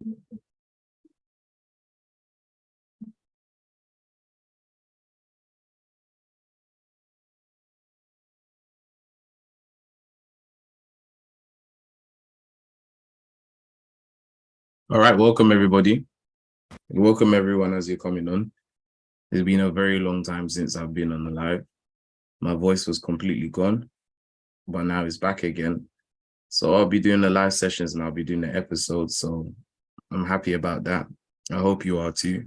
All right, welcome everybody. Welcome everyone as you're coming on. It's been a very long time since I've been on the live. My voice was completely gone, but now it's back again. So I'll be doing the live sessions and I'll be doing the episodes. So I'm happy about that. I hope you are too.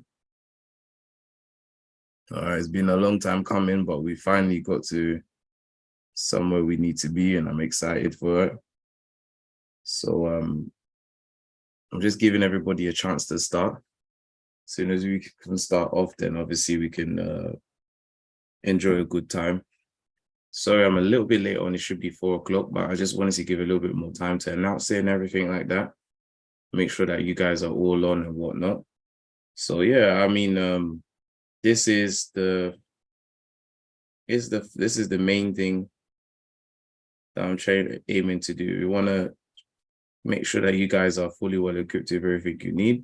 It's been a long time coming, but we finally got to somewhere we need to be, and I'm excited for it. So I'm just giving everybody a chance to start. As soon as we can start off, then obviously we can enjoy a good time. Sorry, I'm a little bit late on. It should be 4 o'clock, but I just wanted to give a little bit more time to announce it and everything like that. Make sure that you guys are all on and whatnot. So yeah, I mean, this is the main thing that I'm aiming to do. We want to make sure that you guys are fully well equipped with everything you need.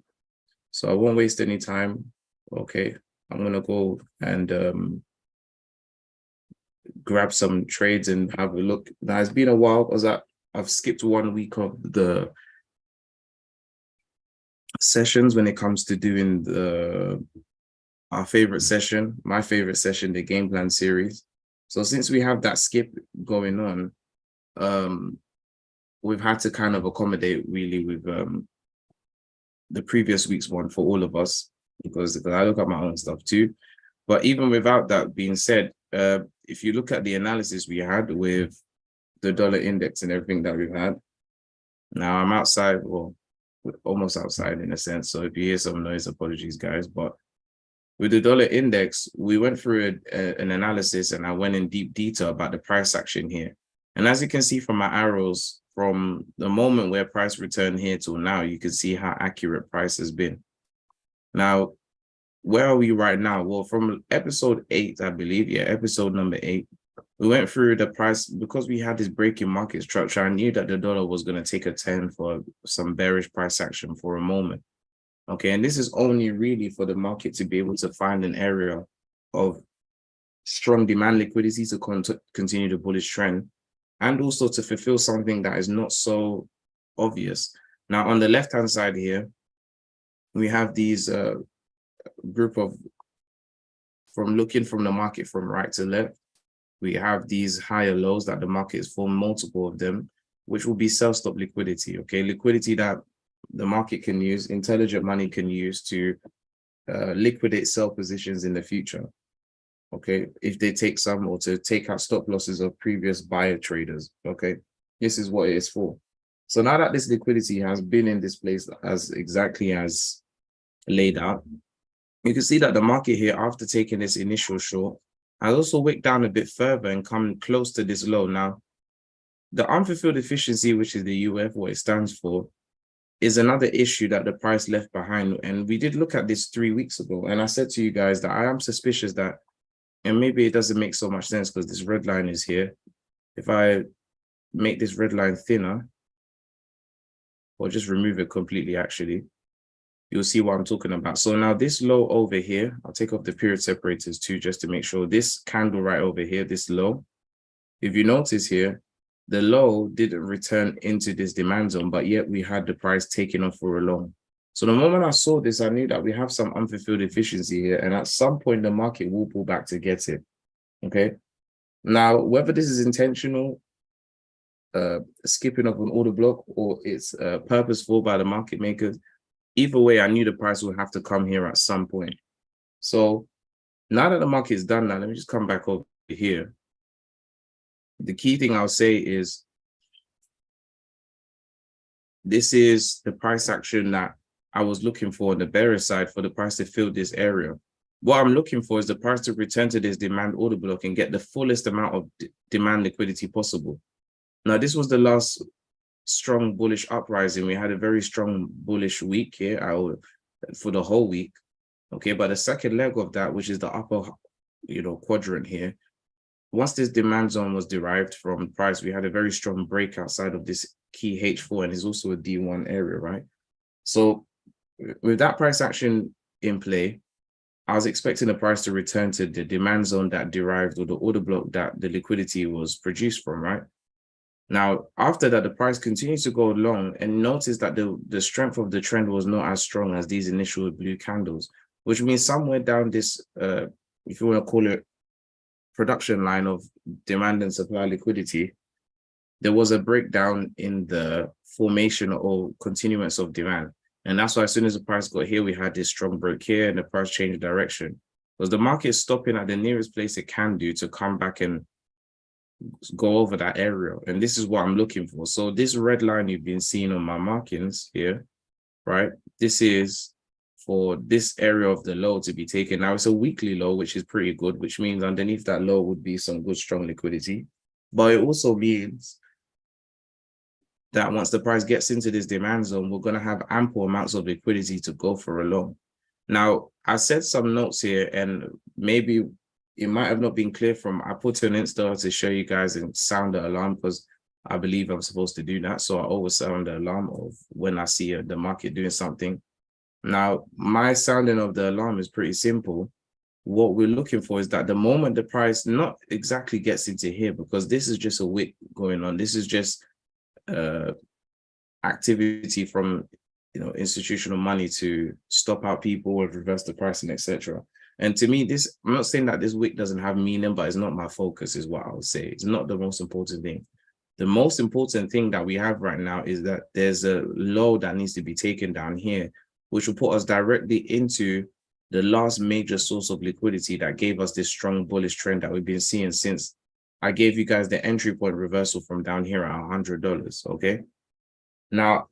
So I won't waste any time. Okay, I'm gonna go and grab some trades and have a look. Now it's been a while because I've skipped 1 week of the sessions when it comes to doing our favorite session, my favorite session, the game plan series. So since we have that skip going on, we've had to kind of accommodate really with the previous week's one for all of us because I look at my own stuff too. But even without that being said, if you look at the analysis we had with the dollar index and everything that we've had, now I'm outside, well, almost outside in a sense. So if you hear some noise, apologies, guys. But with the dollar index, we went through an analysis and I went in deep detail about the price action here. And as you can see from my arrows, from the moment where price returned here till now, you can see how accurate price has been. Now, where are we right now? Well, from episode 8, I believe, episode number 8, we went through the price because we had this breaking market structure. I knew that the dollar was going to take a turn for some bearish price action for a moment. Okay, and this is only really for the market to be able to find an area of strong demand liquidity to continue the bullish trend, and also to fulfill something that is not so obvious. Now, on the left-hand side here, we have these group of, from looking from the market from right to left, we have these higher lows that the market has formed multiple of them, which will be sell-stop liquidity, okay? Liquidity that the market can use, intelligent money can use to liquidate sell positions in the future, okay? If they take some, or to take out stop losses of previous buyer traders, okay? This is what it is for. So now that this liquidity has been in this place as exactly as laid out, you can see that the market here, after taking this initial short, has also wicked down a bit further and come close to this low. Now, the unfulfilled efficiency, which is the UF, what it stands for, is another issue that the price left behind. And we did look at this 3 weeks ago. And I said to you guys that I am suspicious that, and maybe it doesn't make so much sense because this red line is here. If I make this red line thinner, or just remove it completely, actually, you'll see what I'm talking about. So now this low over here, I'll take off the period separators too, just to make sure. This candle right over here, this low, if you notice here, the low didn't return into this demand zone, but yet we had the price taking off for a long. So the moment I saw this, I knew that we have some unfulfilled efficiency here, and at some point the market will pull back to get it, okay? Now, whether this is intentional, skipping of an order block, or it's purposeful by the market makers, either way, I knew the price would have to come here at some point. So now that the market is done now, let me just come back over here. The key thing I'll say is this is the price action that I was looking for on the bearish side, for the price to fill this area. What I'm looking for is the price to return to this demand order block and get the fullest amount of demand liquidity possible. Now, this was the last strong bullish uprising. We had a very strong bullish week here for the whole week, okay? But the second leg of that, which is the upper quadrant here, once this demand zone was derived from price, we had a very strong break outside of this key H4, and it's also a D1 area, right? So with that price action in play, I was expecting the price to return to the demand zone that derived, or the order block that the liquidity was produced from, right? Now, after that, the price continues to go long, and notice that the strength of the trend was not as strong as these initial blue candles, which means somewhere down this, if you want to call it, production line of demand and supply liquidity, there was a breakdown in the formation or continuance of demand. And that's why as soon as the price got here, we had this strong break here and the price changed direction. Because the market is stopping at the nearest place it can do to come back and go over that area. And this is what I'm looking for. So this red line you've been seeing on my markings here, right? This is for this area of the low to be taken. Now it's a weekly low, which is pretty good, which means underneath that low would be some good, strong liquidity. But it also means that once the price gets into this demand zone, we're going to have ample amounts of liquidity to go for a long. Now, I said some notes here, and maybe it might have not been clear from, I put an Insta to show you guys and sound the alarm because I believe I'm supposed to do that. So I always sound the alarm of when I see the market doing something. Now, my sounding of the alarm is pretty simple. What we're looking for is that the moment the price not exactly gets into here, because this is just a wick going on. This is just activity from institutional money to stop out people and reverse the pricing, etc. And to me, this, I'm not saying that this wick doesn't have meaning, but it's not my focus, is what I would say. It's not the most important thing. The most important thing that we have right now is that there's a low that needs to be taken down here, which will put us directly into the last major source of liquidity that gave us this strong bullish trend that we've been seeing since I gave you guys the entry point reversal from down here at $100, okay? Now,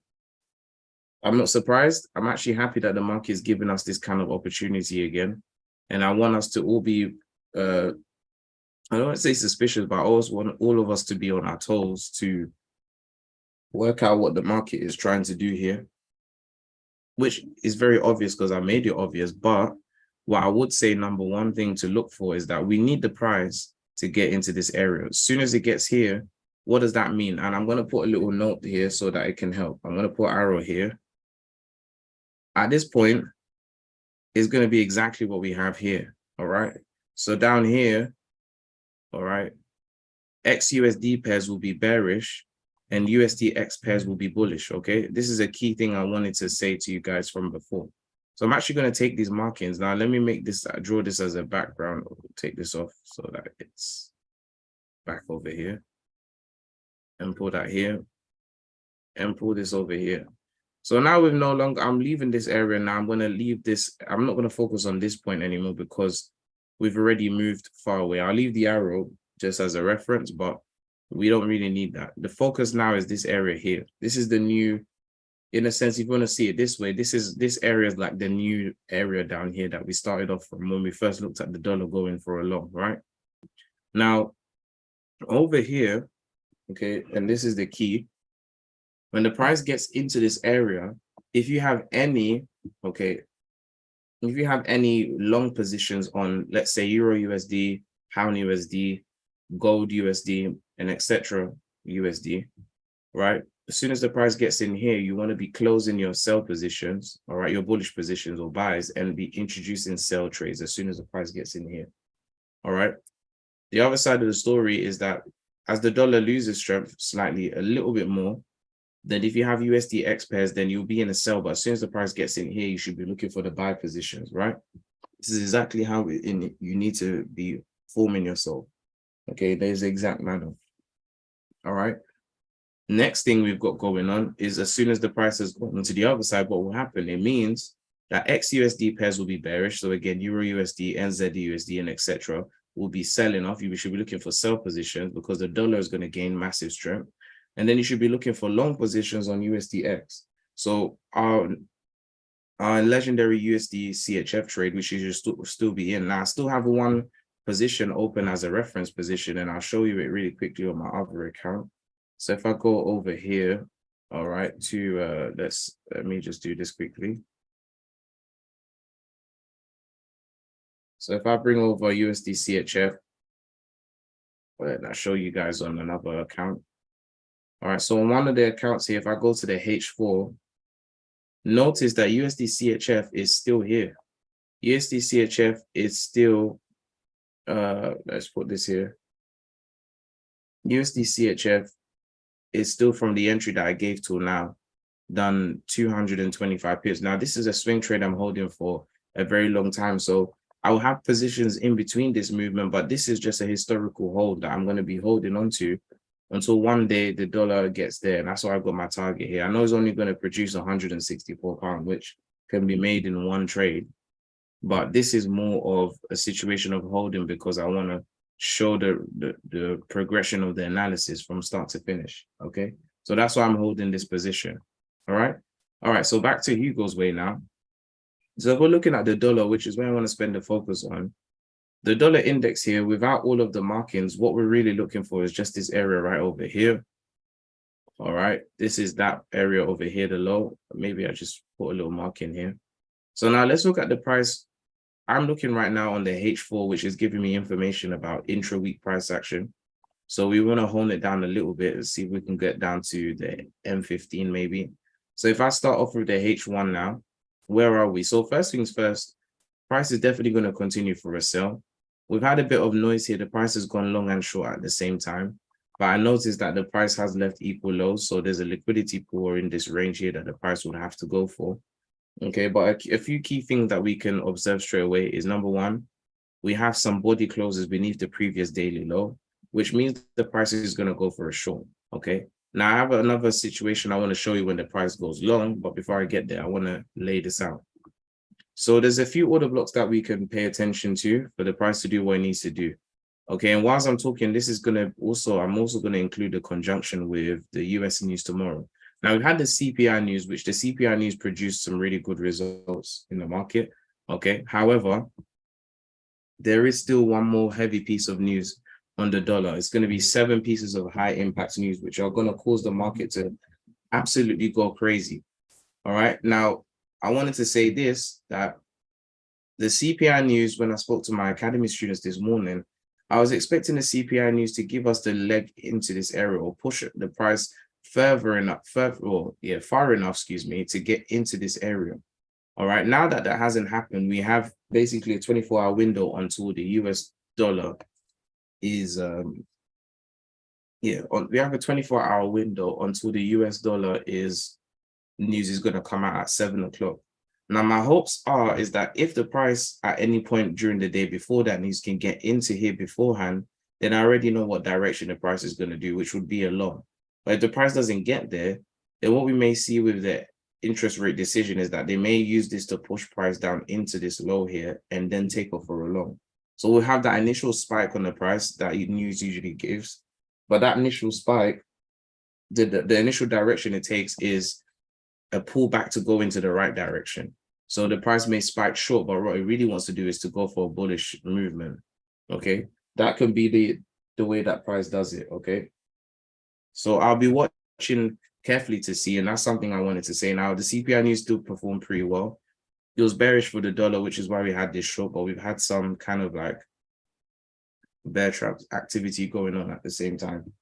I'm not surprised. I'm actually happy that the market is giving us this kind of opportunity again. And I want us to all be, I don't want to say suspicious, but I always want all of us to be on our toes to work out what the market is trying to do here, which is very obvious because I made it obvious. But what I would say, number one thing to look for is that we need the price to get into this area. As soon as it gets here, what does that mean? And I'm going to put a little note here so that it can help. I'm going to put arrow here. At this point, it's going to be exactly what we have here. All right. So down here, all right, XUSD pairs will be bearish and USDX pairs will be bullish. Okay. This is a key thing I wanted to say to you guys from before. So I'm actually going to take these markings. Now, let me make this, draw this as a background. Take this off so that it's back over here. And pull that here. And pull this over here. So now we've no longer, I'm leaving this area now. I'm going to leave this. I'm not going to focus on this point anymore because we've already moved far away. I'll leave the arrow just as a reference, but we don't really need that. The focus now is this area here. This is the new, in a sense, if you want to see it this way, this area is like the new area down here that we started off from when we first looked at the dollar going for a long, right? Now, over here, okay, and this is the key. When the price gets into this area, if you have any, okay, if you have any long positions on, let's say, Euro USD, Pound USD, Gold USD, and etc. USD, right? As soon as the price gets in here, you want to be closing your sell positions, all right, your bullish positions or buys, and be introducing sell trades as soon as the price gets in here, all right? The other side of the story is that as the dollar loses strength slightly, a little bit more, then if you have USDX pairs, then you'll be in a sell. But as soon as the price gets in here, you should be looking for the buy positions, right? This is exactly how you need to be forming yourself. Okay, there's the exact manner. All right. Next thing we've got going on is as soon as the price has gone to the other side, what will happen? It means that XUSD pairs will be bearish. So again, Euro USD, NZD and etc. will be selling off. You should be looking for sell positions because the dollar is going to gain massive strength. And then you should be looking for long positions on USDX. So our legendary USD CHF trade, which you should still be in. Now, I still have one position open as a reference position, and I'll show you it really quickly on my other account. So if I go over here, all right, to let me just do this quickly. So if I bring over USD CHF, and I'll show you guys on another account. All right, so on one of the accounts here, if I go to the H4, notice that USD CHF is still here. USD CHF is still, let's put this here. USD CHF is still from the entry that I gave till now, done 225 pips. Now, this is a swing trade I'm holding for a very long time. So I'll have positions in between this movement, but this is just a historical hold that I'm going to be holding on to until one day the dollar gets there. And that's why I've got my target here. I know it's only going to produce £164, which can be made in one trade. But this is more of a situation of holding because I want to show the progression of the analysis from start to finish. Okay. So that's why I'm holding this position. All right. All right. So back to Hugo's way now. So if we're looking at the dollar, which is where I want to spend the focus on, the dollar index here, without all of the markings, what we're really looking for is just this area right over here. All right. This is that area over here, the low. Maybe I just put a little mark in here. So now let's look at the price. I'm looking right now on the H4, which is giving me information about intra-week price action. So we want to hone it down a little bit and see if we can get down to the M15 maybe. So if I start off with the H1 now, where are we? So first things first, price is definitely going to continue for a sell. We've had a bit of noise here. The price has gone long and short at the same time. But I noticed that the price has left equal lows. So there's a liquidity pool in this range here that the price would have to go for. Okay, but a few key things that we can observe straight away is number one, we have some body closes beneath the previous daily low, which means the price is going to go for a short. Okay, now I have another situation I want to show you when the price goes long, but before I get there, I want to lay this out. So there's a few order blocks that we can pay attention to for the price to do what it needs to do. Okay, and whilst I'm talking, this is going to also, I'm also going to include a conjunction with the US news tomorrow. Now, we've had the CPI news, which the CPI news produced some really good results in the market. Okay. However, there is still one more heavy piece of news on the dollar. It's going to be 7 pieces of high impact news, which are going to cause the market to absolutely go crazy. All right. Now, I wanted to say this, that the CPI news, when I spoke to my academy students this morning, I was expecting the CPI news to give us the leg into this area or push the price far enough, excuse me, to get into this area. All right, now that that hasn't happened, we have basically a 24-hour window until the US dollar is, we have a 24-hour window until the US dollar is, news is going to come out at 7 o'clock. Now, my hopes is that if the price at any point during the day before that news can get into here beforehand, then I already know what direction the price is going to do, which would be a long. But if the price doesn't get there, then what we may see with the interest rate decision is that they may use this to push price down into this low here and then take off for a long. So we'll have that initial spike on the price that news usually gives. But that initial spike, the initial direction it takes is a pullback to go into the right direction. So the price may spike short, but what it really wants to do is to go for a bullish movement. Okay, that can be the way that price does it. Okay, so I'll be watching carefully to see, and that's something I wanted to say. Now the CPI news still performed pretty well. It was bearish for the dollar, which is why we had this short, but we've had some kind of like bear trap activity going on at the same time,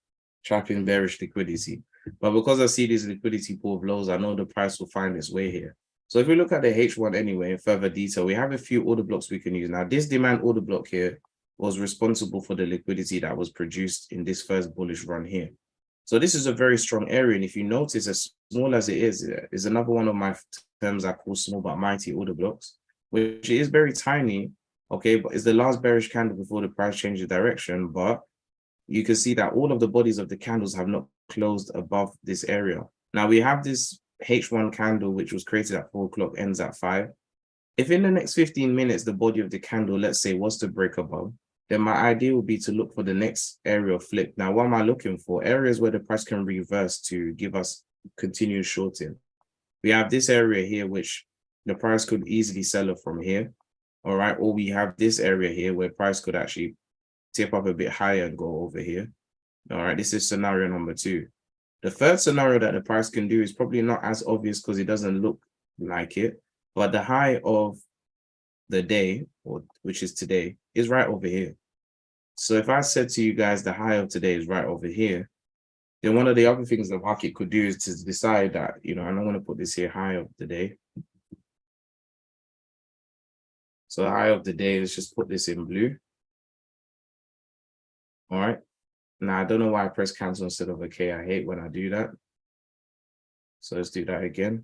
trapping bearish liquidity. But because I see this liquidity pool of lows, I know the price will find its way here. So if we look at the H1 anyway in further detail, we have a few order blocks we can use. Now, this demand order block here was responsible for the liquidity that was produced in this first bullish run here. So this is a very strong area. And if you notice, as small as it is another one of my terms I call small but mighty order blocks, which is very tiny, okay, but it's the last bearish candle before the price changes direction. But you can see that all of the bodies of the candles have not closed above this area. Now we have this H1 candle, which was created at 4 o'clock, ends at 5. If in the next 15 minutes, the body of the candle, let's say, was to break above, then my idea would be to look for the next area of flip. Now, what am I looking for? Areas where the price can reverse to give us continued shorting. We have this area here, which the price could easily sell it from here. All right. Or we have this area here where price could actually tip up a bit higher and go over here. All right, this is scenario number 2. The third scenario that the price can do is probably not as obvious because it doesn't look like it, but the high of the day, or which is today, is right over here. So if I said to you guys the high of today is right over here, Then one of the other things the market could do is to decide that, and I'm going to put this here, high of the day. So the high of the day, let's just put this in blue. All right. Now, I don't know why I press cancel instead of okay. I hate when I do that. So let's do that again.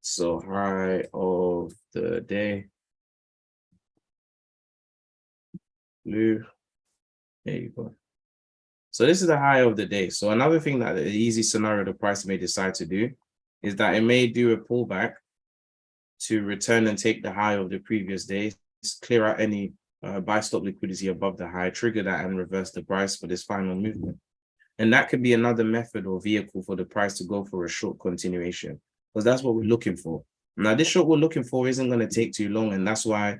So high of the day, blue. There you go. So this is the high of the day. So another thing that the easy scenario the price may decide to do is that it may do a pullback to return and take the high of the previous day, clear out any buy stop liquidity above the high, trigger that and reverse the price for this final movement. And that could be another method or vehicle for the price to go for a short continuation, because that's what we're looking for. Now, this short we're looking for isn't going to take too long, and that's why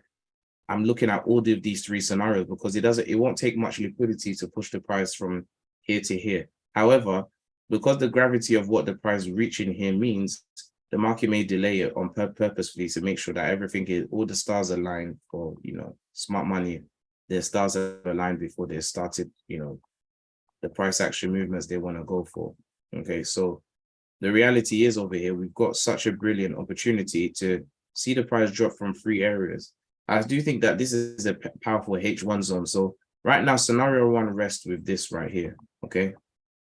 I'm looking at all of these three scenarios, because it won't take much liquidity to push the price from here to here. However, because the gravity of what the price reaching here means, the market may delay it on purposefully to make sure that all the stars align for, smart money. The stars are aligned before they started, the price action movements they want to go for. Okay, so the reality is over here, we've got such a brilliant opportunity to see the price drop from three areas. I do think that this is a powerful H1 zone. So right now, scenario one rests with this right here. Okay,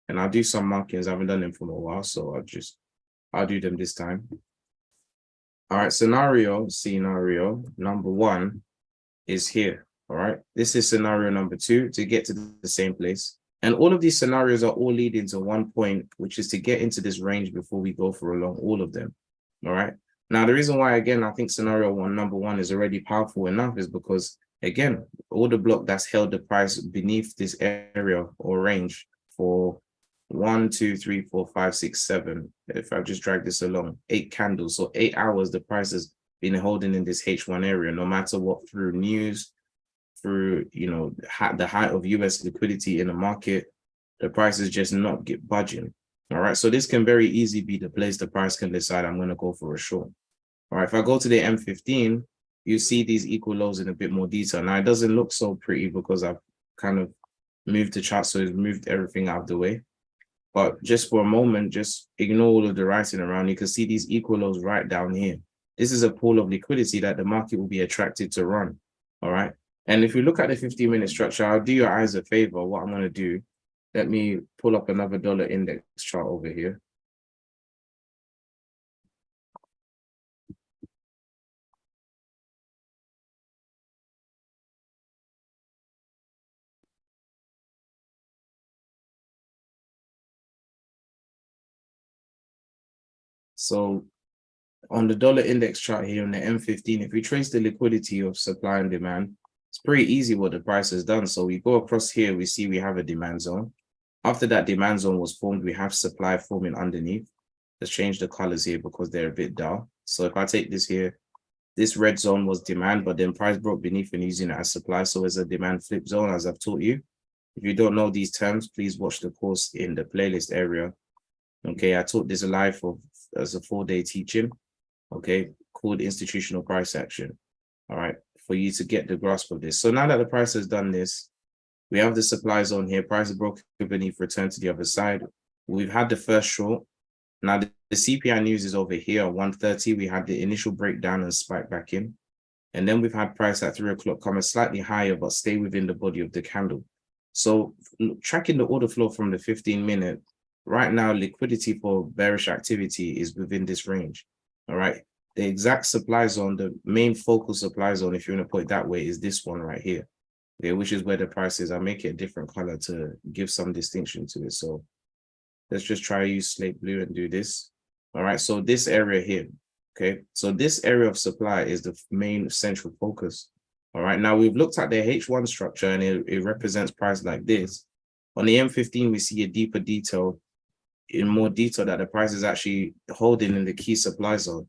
and I'll do some markings. I haven't done them for a while, so I'll do them this time. All right, scenario number one is here. All right, this is scenario number two to get to the same place. And all of these scenarios are all leading to one point, which is to get into this range before we go for along all of them. All right. Now, the reason why, again, I think scenario number one is already powerful enough is because, again, all the block that's held the price beneath this area or range for 1, 2, 3, 4, 5, 6, 7. If I just drag this along, 8 candles. So 8 hours, the price has been holding in this H1 area, no matter what, through news, through the height of US liquidity in the market, the price is just not budging. All right, so this can very easily be the place the price can decide I'm going to go for a short. All right, if I go to the M15, you see these equal lows in a bit more detail. Now, it doesn't look so pretty because I've kind of moved the chart, so it's moved everything out of the way. But just for a moment, just ignore all of the writing around. You can see these equal lows right down here. This is a pool of liquidity that the market will be attracted to run. All right. And if you look at the 15-minute structure, I'll do your eyes a favor. What I'm going to do, let me pull up another dollar index chart over here. So on the dollar index chart here on the M15, if we trace the liquidity of supply and demand, it's pretty easy what the price has done. So we go across here, we see we have a demand zone. After that demand zone was formed, we have supply forming underneath. Let's change the colors here because they're a bit dull. So if I take this here, this red zone was demand, but then price broke beneath and using it as supply. So it's a demand flip zone, as I've taught you. If you don't know these terms, please watch the course in the playlist area. Okay, I taught this live as a 4-day teaching, okay, called institutional price action. All right, for you to get the grasp of this. So now that the price has done this, we have the supply zone here. Price broke beneath, return to the other side. We've had the first short. Now the CPI news is over here at 130. We had the initial breakdown and spike back in. And then we've had price at 3 o'clock come slightly higher, but stay within the body of the candle. So tracking the order flow from the 15-minute, right now, liquidity for bearish activity is within this range. All right. The exact supply zone, the main focal supply zone, if you want to put it that way, is this one right here. Okay, which is where the price is. I'll make it a different color to give some distinction to it. So let's just try to use slate blue and do this. All right, so this area here, okay? So this area of supply is the main central focus. All right, now we've looked at the H1 structure and it represents price like this. On the M15, we see a deeper detail, in more detail, that the price is actually holding in the key supply zone.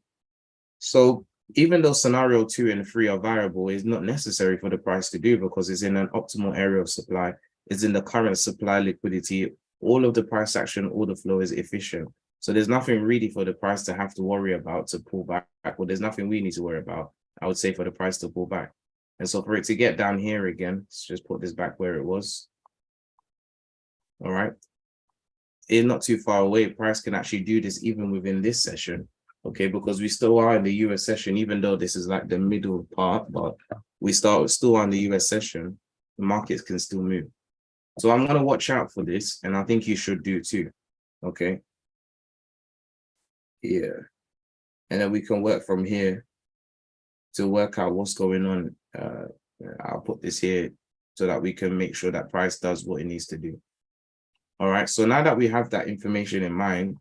So even though scenario 2 and 3 are variable, it's not necessary for the price to do because it's in an optimal area of supply. It's in the current supply liquidity. All of the price action, order flow is efficient. So there's nothing really for the price to have to worry about to pull back. Well, there's nothing we need to worry about, I would say, for the price to pull back. And so for it to get down here again, let's just put this back where it was. All right. is not too far away. Price can actually do this even within this session, okay? Because we still are in the US session, even though this is like the middle part, but we still on the US session, the markets can still move. So I'm gonna watch out for this, and I think you should do too, okay? Yeah, and then we can work from here to work out what's going on. I'll put this here so that we can make sure that price does what it needs to do. All right, so now that we have that information in mind,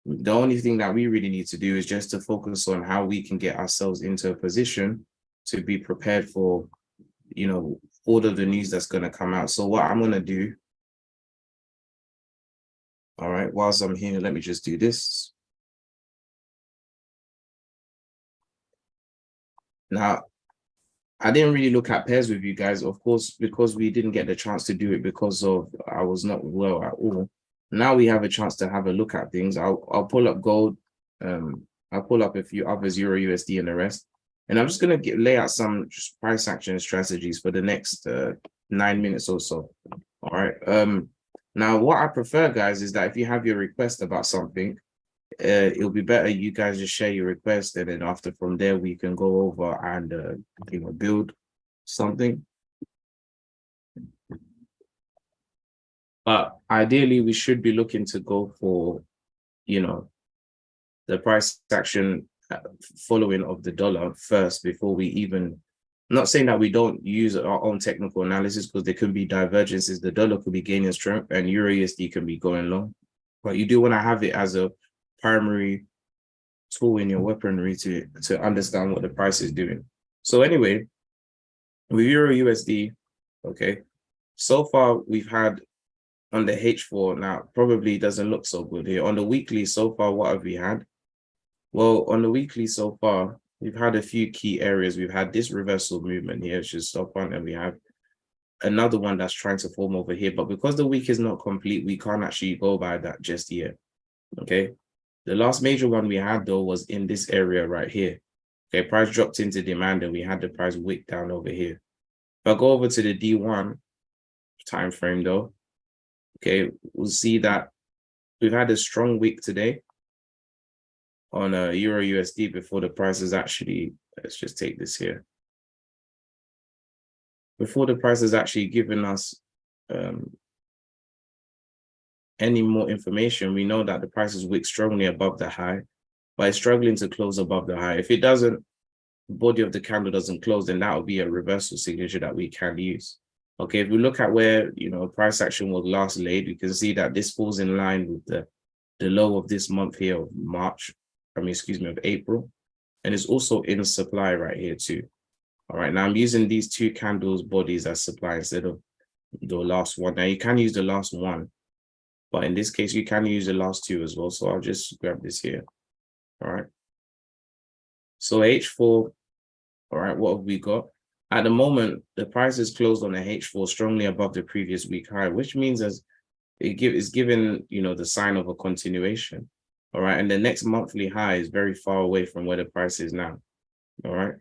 the only thing that we really need to do is just to focus on how we can get ourselves into a position to be prepared for, you know, all of the news that's going to come out. So what I'm going to do, all right, whilst I'm here, let me just do this. Now, I didn't really look at pairs with you guys, of course, because we didn't get the chance to do it because of I was not well at all. Now we have a chance to have a look at things. I'll pull up gold. I'll pull up a few others, Euro USD and the rest. And I'm just going to lay out some price action strategies for the next 9 minutes or so. All right. Now, what I prefer, guys, is that if you have your request about something, it'll be better you guys just share your request, and then after from there we can go over and you know, build something. But ideally we should be looking to go for, you know, the price action following of the dollar first before we even, I'm not saying that we don't use our own technical analysis, because there could be divergences. The dollar could be gaining strength and Euro USD can be going long, but you do want to have it as a primary tool in your weaponry to understand what the price is doing. So anyway, with Euro USD, okay, so far we've had on the H4, now probably doesn't look so good here. On the weekly so far, what have we had? Well, on the weekly so far, we've had a few key areas. We've had this reversal movement here, which is stop on, and we have another one that's trying to form over here. But because the week is not complete, we can't actually go by that just yet, okay? The last major one we had, though, was in this area right here. Okay, price dropped into demand and we had the price wick down over here. If I go over to the D1 time frame, though, okay, we'll see that we've had a strong wick today on a Euro USD before the price is actually, let's just take this here. Before the price has actually given us any more information, we know that the price is wick strongly above the high, but it's struggling to close above the high. If it doesn't, the body of the candle doesn't close, then that will be a reversal signature that we can use. Okay, if we look at where, you know, price action was last laid, we can see that this falls in line with the low of this month here of March, of April. And it's also in supply right here too. All right, now I'm using these two candles bodies as supply instead of the last one. Now you can use the last one, but in this case, you can use the last two as well. So I'll just grab this here. All right. So H4, all right, what have we got? At the moment, the price is closed on the H4 strongly above the previous week high, which means as it's given, you know, the sign of a continuation. All right. And the next monthly high is very far away from where the price is now. All right.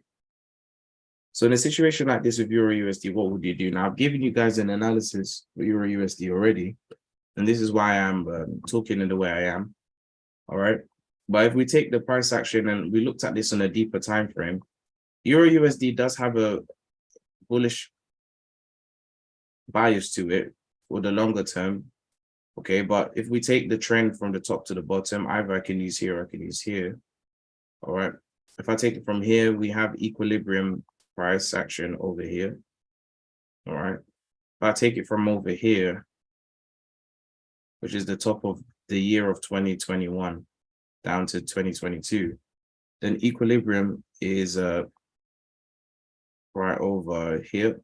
So in a situation like this with Euro USD, what would you do? Now, I've given you guys an analysis for Euro USD already, and this is why I'm talking in the way I am. All right. But if we take the price action and we looked at this on a deeper time frame, Euro USD does have a bullish bias to it for the longer term. Okay, but if we take the trend from the top to the bottom, either I can use here or I can use here. All right. If I take it from here, we have equilibrium price action over here. All right. If I take it from over here, which is the top of the year of 2021 down to 2022, then equilibrium is right over here.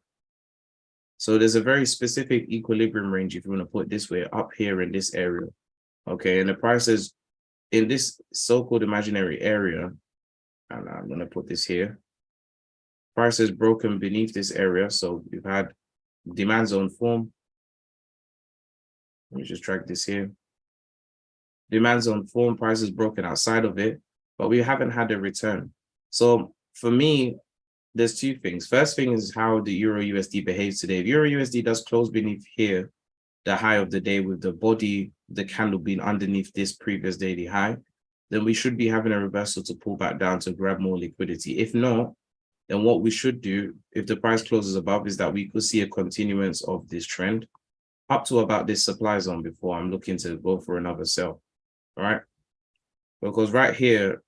So there's a very specific equilibrium range, if you want to put it this way, up here in this area. Okay, and the prices in this so-called imaginary area, and I'm going to put this here, price is broken beneath this area. So we've had demand zone form. Let me just drag this here. Demand zone form, price is broken outside of it, but we haven't had a return. So for me, there's two things. First thing is how the Euro USD behaves today. If Euro USD does close beneath here, the high of the day with the body, the candle being underneath this previous daily high, then we should be having a reversal to pull back down to grab more liquidity. If not, then what we should do if the price closes above is that we could see a continuance of this trend up to about this supply zone before I'm looking to go for another sell, all right? Because right here,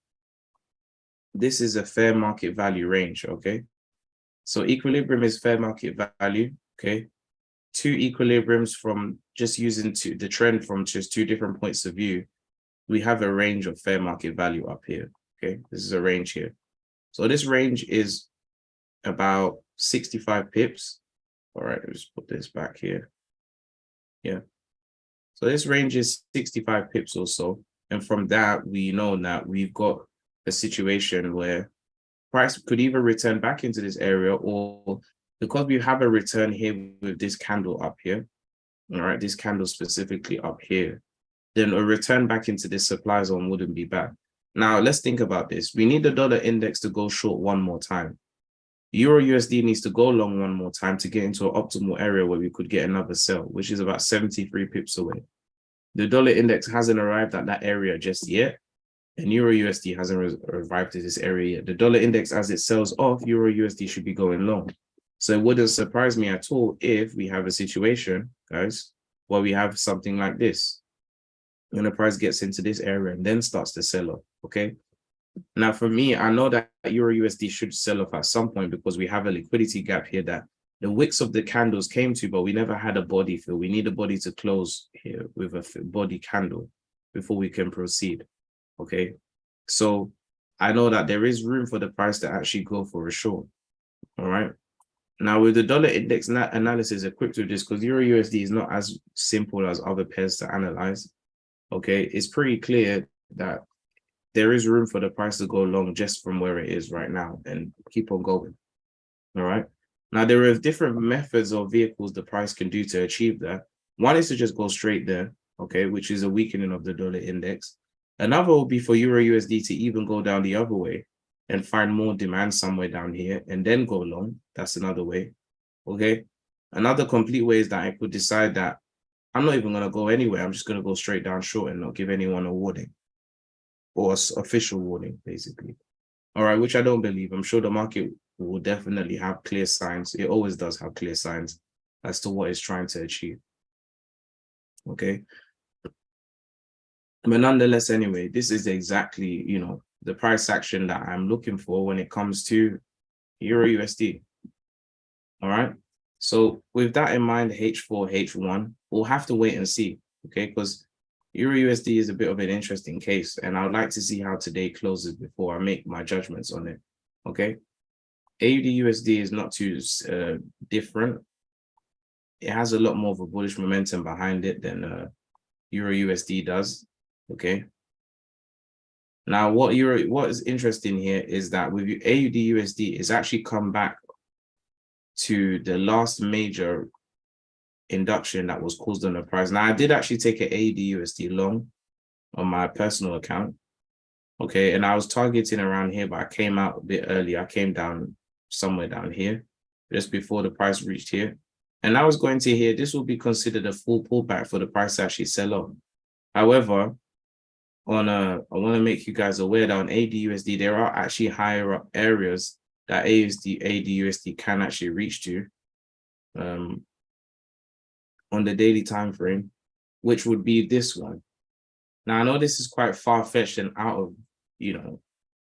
this is a fair market value range, okay? So equilibrium is fair market value, okay? Two equilibriums from just using the trend from just two different points of view, we have a range of fair market value up here, okay? This is a range here. So this range is about 65 pips. All right, let's put this back here. Yeah. So this range is 65 pips or so. And from that, we know that we've got a situation where price could either return back into this area, or because we have a return here with this candle up here, all right, this candle specifically up here, then a return back into this supply zone wouldn't be bad. Now, let's think about this. We need the dollar index to go short one more time. Euro USD needs to go long one more time to get into an optimal area where we could get another sell, which is about 73 pips away. The dollar index hasn't arrived at that area just yet, and Euro USD hasn't arrived at this area yet. The dollar index, as it sells off, Euro USD should be going long. So it wouldn't surprise me at all if we have a situation, guys, where we have something like this. When the price gets into this area and then starts to sell off, okay? Now, for me, I know that Euro USD should sell off at some point because we have a liquidity gap here that the wicks of the candles came to, but we never had a body fill. We need a body to close here with a body candle before we can proceed, okay? So I know that there is room for the price to actually go for a short, all right? Now, with the dollar index analysis equipped with this, because Euro USD is not as simple as other pairs to analyze, okay? It's pretty clear that there is room for the price to go long just from where it is right now and keep on going, all right? Now, there are different methods or vehicles the price can do to achieve that. One is to just go straight there, okay, which is a weakening of the dollar index. Another will be for Euro USD to even go down the other way and find more demand somewhere down here and then go long. That's another way, okay? Another complete way is that I could decide that I'm not even going to go anywhere. I'm just going to go straight down short and not give anyone a warning or official warning, basically. All right, which I don't believe. I'm sure the market will definitely have clear signs. It always does have clear signs as to what it's trying to achieve. Okay. But nonetheless, anyway, this is exactly, the price action that I'm looking for when it comes to Euro USD. All right. So with that in mind, H4, H1, we'll have to wait and see. Okay, because Euro USD is a bit of an interesting case, and I would like to see how today closes before I make my judgments on it. Okay. AUD USD is not too different. It has a lot more of a bullish momentum behind it than Euro USD does. Okay. Now, what is interesting here is that with AUD USD, it's actually come back to the last major induction that was caused on the price. Now, I did actually take an AUD USD long on my personal account. Okay, and I was targeting around here, but I came out a bit early. I came down somewhere down here just before the price reached here. And I was going to here, this will be considered a full pullback for the price to actually sell off. However, I want to make you guys aware that on AUD USD, there are actually higher up areas that AUD USD can actually reach to on the daily time frame, which would be this one. Now, I know this is quite far-fetched and out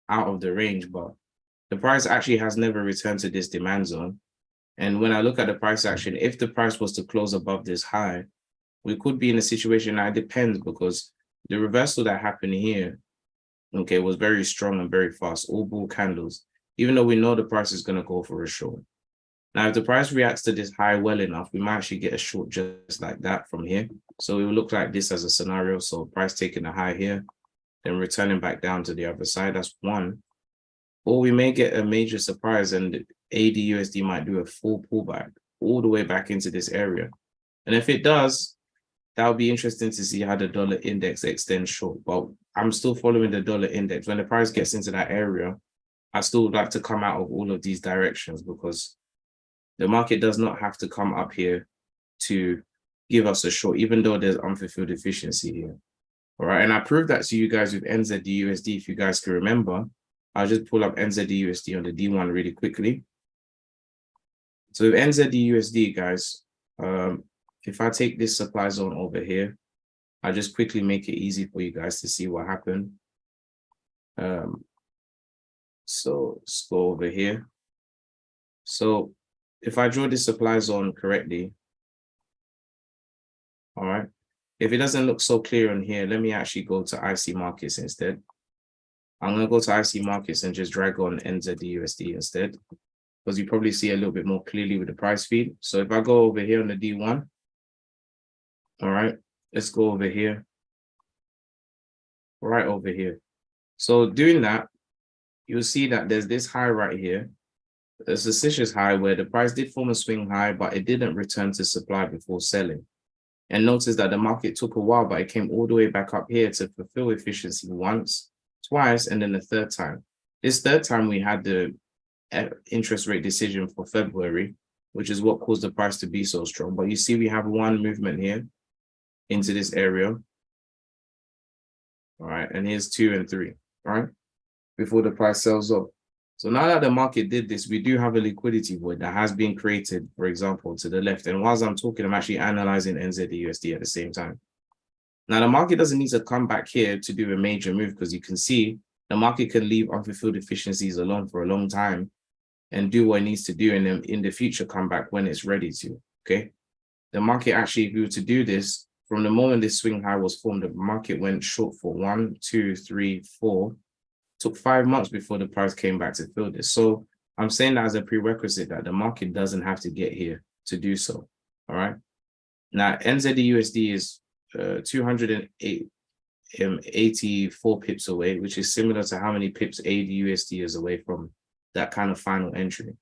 of the range, but the price actually has never returned to this demand zone. And when I look at the price action, if the price was to close above this high, we could be in a situation that depends, because the reversal that happened here, okay, was very strong and very fast, all bull candles, even though we know the price is going to go for a short. Now, if the price reacts to this high well enough, we might actually get a short just like that from here. So it will look like this as a scenario. So price taking a high here, then returning back down to the other side. That's one. Or we may get a major surprise and AUD USD might do a full pullback all the way back into this area. And if it does, that would be interesting to see how the dollar index extends short. But I'm still following the dollar index. When the price gets into that area, I still would like to come out of all of these directions, because the market does not have to come up here to give us a short, even though there's unfulfilled efficiency here. All right, and I proved that to you guys with NZDUSD. If you guys can remember, I'll just pull up NZDUSD on the D1 really quickly. So with NZDUSD, guys, if I take this supply zone over here, I'll just quickly make it easy for you guys to see what happened. So let's go over here. So if I draw this supply zone correctly, all right, if it doesn't look so clear on here, let me actually go to IC markets instead. I'm going to go to IC markets and just drag on NZDUSD instead, because you probably see a little bit more clearly with the price feed. So if I go over here on the D1, all right, let's go over here, right over here. So doing that, you'll see that there's this high right here, a suspicious high where the price did form a swing high, but it didn't return to supply before selling. And notice that the market took a while, but it came all the way back up here to fulfill efficiency once, twice, and then the third time. This third time we had the interest rate decision for February, which is what caused the price to be so strong. But you see we have one movement here into this area. All right, and here's 2 and 3, right? Before the price sells off. So now that the market did this, we do have a liquidity void that has been created, for example, to the left. And whilst I'm talking, I'm actually analyzing NZDUSD at the same time. Now, the market doesn't need to come back here to do a major move, because you can see the market can leave unfulfilled efficiencies alone for a long time and do what it needs to do, and then in the future come back when it's ready to, okay? The market actually, if you were to do this, from the moment this swing high was formed, the market went short for 1, 2, 3, 4, took 5 months before the price came back to fill this. So I'm saying that as a prerequisite that the market doesn't have to get here to do so. All right. Now, NZDUSD is 284 pips away, which is similar to how many pips AUDUSD is away from that kind of final entry.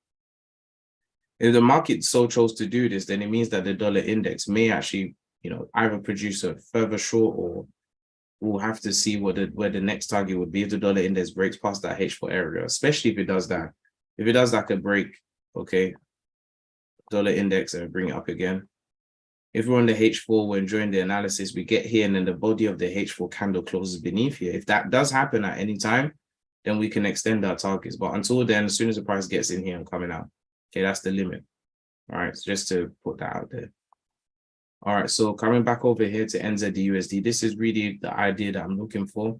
If the market so chose to do this, then it means that the dollar index may actually, either produce a further short, or we'll have to see where the next target would be if the dollar index breaks past that H4 area, especially if it does that. If it does like a break, okay, dollar index, and bring it up again. If we're on the H4, we're enjoying the analysis, we get here and then the body of the H4 candle closes beneath here. If that does happen at any time, then we can extend our targets. But until then, as soon as the price gets in here and coming out, okay, that's the limit. All right, so just to put that out there. All right, so coming back over here to NZDUSD, this is really the idea that I'm looking for.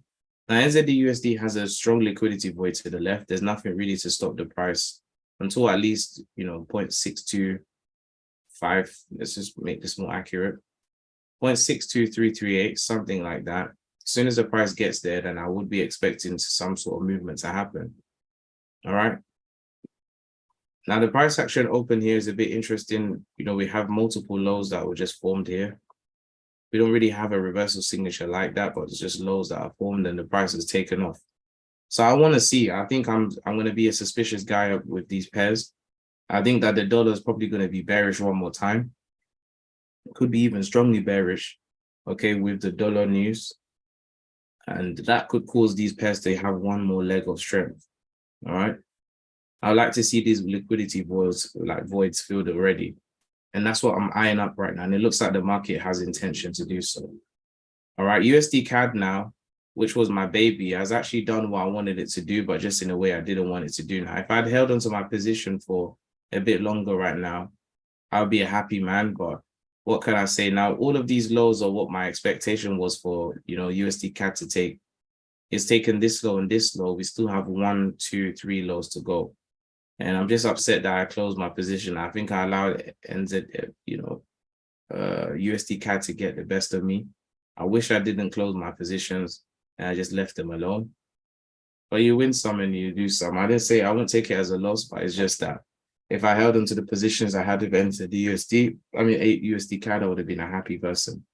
Now, NZDUSD has a strong liquidity void to the left. There's nothing really to stop the price until at least, 0.625. Let's just make this more accurate. 0.62338, something like that. As soon as the price gets there, then I would be expecting some sort of movement to happen. All right. Now, the price action open here is a bit interesting. We have multiple lows that were just formed here. We don't really have a reversal signature like that, but it's just lows that are formed and the price has taken off. So I want to see. I think I'm going to be a suspicious guy with these pairs. I think that the dollar is probably going to be bearish one more time. It could be even strongly bearish, okay, with the dollar news. And that could cause these pairs to have one more leg of strength. All right. I like to see these liquidity voids filled already. And that's what I'm eyeing up right now. And it looks like the market has intention to do so. All right, USD CAD now, which was my baby, has actually done what I wanted it to do, but just in a way I didn't want it to do. Now, if I'd held onto my position for a bit longer right now, I'll be a happy man. But what can I say now? All of these lows are what my expectation was for, USD CAD to take. It's taken this low and this low. We still have 1, 2, 3 lows to go. And I'm just upset that I closed my position. I think I allowed USD CAD to get the best of me. I wish I didn't close my positions and I just left them alone. But you win some and you do some. I didn't say I won't take it as a loss, but it's just that if I held onto the positions I had to enter the USD CAD, I would have been a happy person.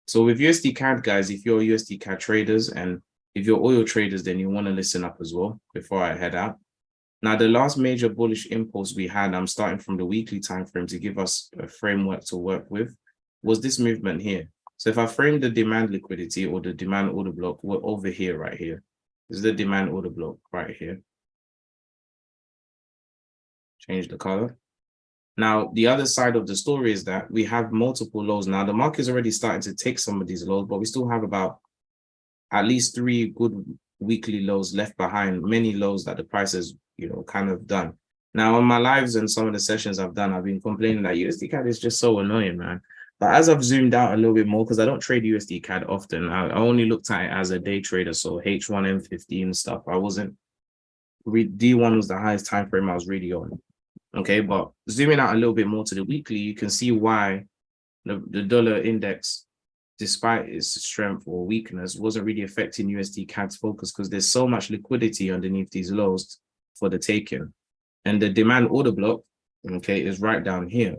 So with USD CAD, guys, if you're USD CAD traders and if you're oil traders, then you want to listen up as well before I head out. Now, the last major bullish impulse we had, I'm starting from the weekly time frame to give us a framework to work with, was this movement here. So if I frame the demand liquidity or the demand order block, we're over here, right here. This is the demand order block right here. Change the color. Now, the other side of the story is that we have multiple lows. Now, the market is already starting to take some of these lows, but we still have about at least 3 good weekly lows left behind, many lows that the price has, kind of done. Now, on my lives and some of the sessions I've done, I've been complaining that USD CAD is just so annoying, man. But as I've zoomed out a little bit more, because I don't trade USD CAD often, I only looked at it as a day trader. So H1, M15 stuff. I wasn't, D1 was the highest time frame I was really on. Okay, but zooming out a little bit more to the weekly, you can see why the dollar index, despite its strength or weakness, wasn't really affecting USD CAD's focus because there's so much liquidity underneath these lows for the taking. And the demand order block, okay, is right down here.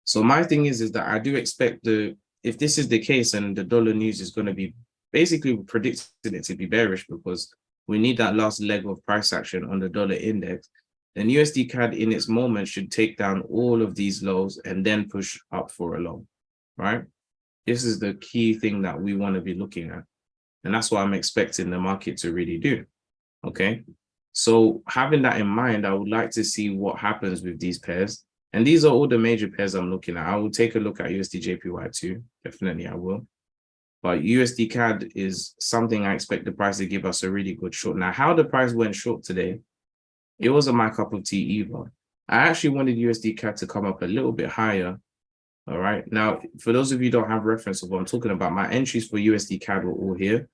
So my thing is that I do expect if this is the case and the dollar news is going to be basically predicting it to be bearish because we need that last leg of price action on the dollar index, then USD CAD in its moment should take down all of these lows and then push up for a low, right? This is the key thing that we want to be looking at. And that's what I'm expecting the market to really do, okay? So having that in mind, I would like to see what happens with these pairs. And these are all the major pairs I'm looking at. I will take a look at USD JPY too. Definitely I will. But USD CAD is something I expect the price to give us a really good short. Now, how the price went short today, it wasn't my cup of tea either. I actually wanted USD CAD to come up a little bit higher. All right. Now, for those of you who don't have reference of what I'm talking about, my entries for USD CAD were all here.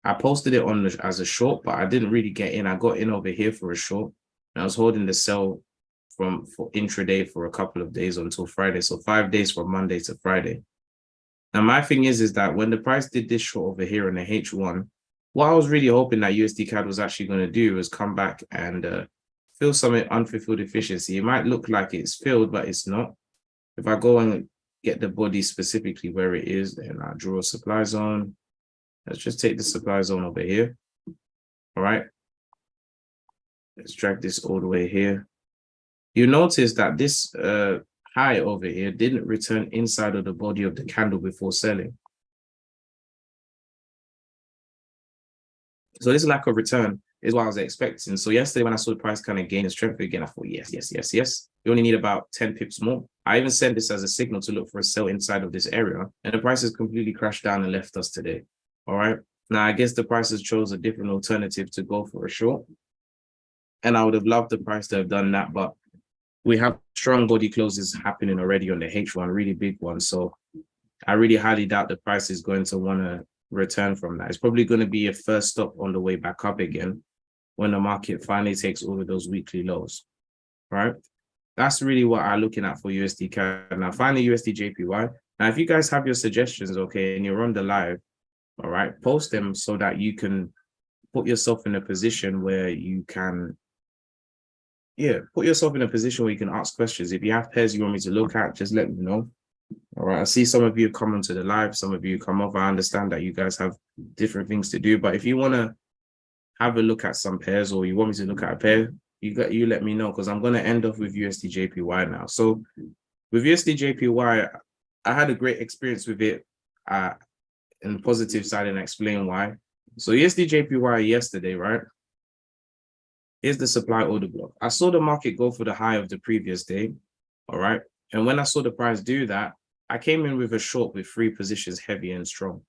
I posted it on as a short, but I didn't really get in. I got in over here for a short. And I was holding the sell for intraday for a couple of days until Friday. So 5 days from Monday to Friday. Now, my thing is that when the price did this short over here in the H1, what I was really hoping that USD CAD was actually going to do was come back and fill some unfulfilled efficiency. It might look like it's filled, but it's not. If I go and get the body specifically where it is, then I draw a supply zone. Let's just take the supply zone over here. All right. Let's drag this all the way here. You notice that this high over here didn't return inside of the body of the candle before selling. So this lack of return is what I was expecting. So yesterday when I saw the price kind of gain in strength again, I thought, yes, yes, yes, yes. You only need about 10 pips more. I even sent this as a signal to look for a sell inside of this area. And the price has completely crashed down and left us today. All right. Now, I guess the prices chose a different alternative to go for a short. And I would have loved the price to have done that. But we have strong body closes happening already on the H1, really big one. So I really highly doubt the price is going to want to return from that. It's probably going to be a first stop on the way back up again when the market finally takes all of those weekly lows, right? That's really what I'm looking at for USD CAD. Now, finally, USD JPY. Now, if you guys have your suggestions, okay, and you're on the live, all right, post them so that you can put yourself in a position where you can, put yourself in a position where you can ask questions. If you have pairs you want me to look at, just let me know. All right, I see some of you come onto the live, some of you come off. I understand that you guys have different things to do, but if you want to have a look at some pairs or you want me to look at a pair, you let me know because I'm going to end off with USD JPY now. So with USD JPY, I had a great experience with it in the positive side and explain why. So USD JPY yesterday, right? Here's the supply order block. I saw the market go for the high of the previous day, all right? And when I saw the price do that, I came in with a short with 3 positions heavy and strong.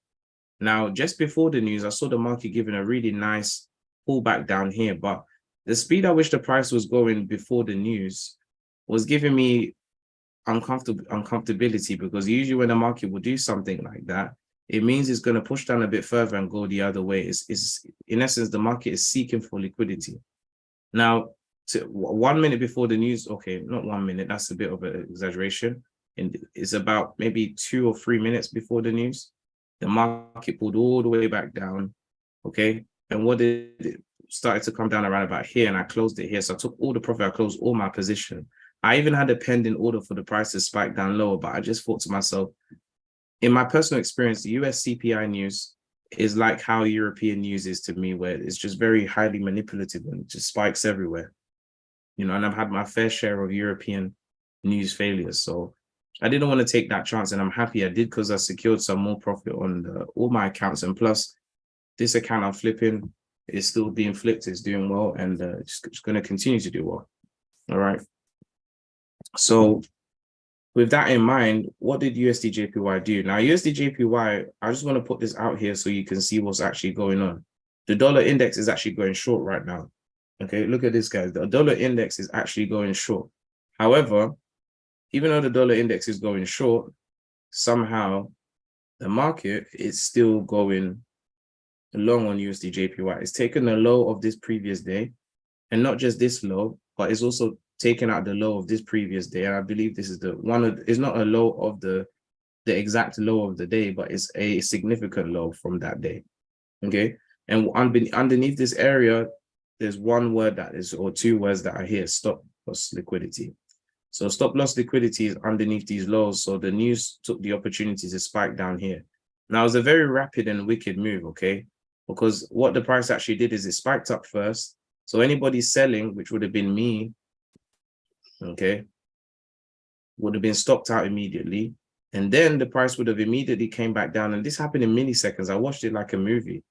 Now, just before the news, I saw the market giving a really nice pullback down here, but the speed at which the price was going before the news was giving me uncomfortability because usually when the market will do something like that, it means it's going to push down a bit further and go the other way. It's in essence, the market is seeking for liquidity. Now, 1 minute before the news, okay, not 1 minute, that's a bit of an exaggeration. And it's about maybe 2 or 3 minutes before the news. The market pulled all the way back down, okay? And what did it started to come down around about here, and I closed it here. So I took all the profit, I closed all my position. I even had a pending order for the price to spike down lower, but I just thought to myself, in my personal experience, the US CPI news is like how European news is to me, where it's just very highly manipulative and just spikes everywhere. And I've had my fair share of European news failures. So I didn't want to take that chance, and I'm happy I did because I secured some more profit on all my accounts. And plus, this account I'm flipping is still being flipped, it's doing well, and it's going to continue to do well. All right. So with that in mind, what did USD/JPY do? Now, USD/JPY, I just want to put this out here so you can see what's actually going on. The dollar index is actually going short right now. Okay, look at this, guys. The dollar index is actually going short. However, even though the dollar index is going short, somehow the market is still going long on USD/JPY. It's taken the low of this previous day, and not just this low, but it's also taken out the low of this previous day. And I believe this is the one of, it's not a low of the exact low of the day, but it's a significant low from that day. Okay. And underneath this area, there's one word that is, or two words that are here: stop loss liquidity. So stop loss liquidity is underneath these lows. So the news took the opportunity to spike down here. Now, it was a very rapid and wicked move, okay? Because what the price actually did is it spiked up first. So anybody selling, which would have been me, okay, would have been stopped out immediately. And then the price would have immediately came back down. And this happened in milliseconds. I watched it like a movie.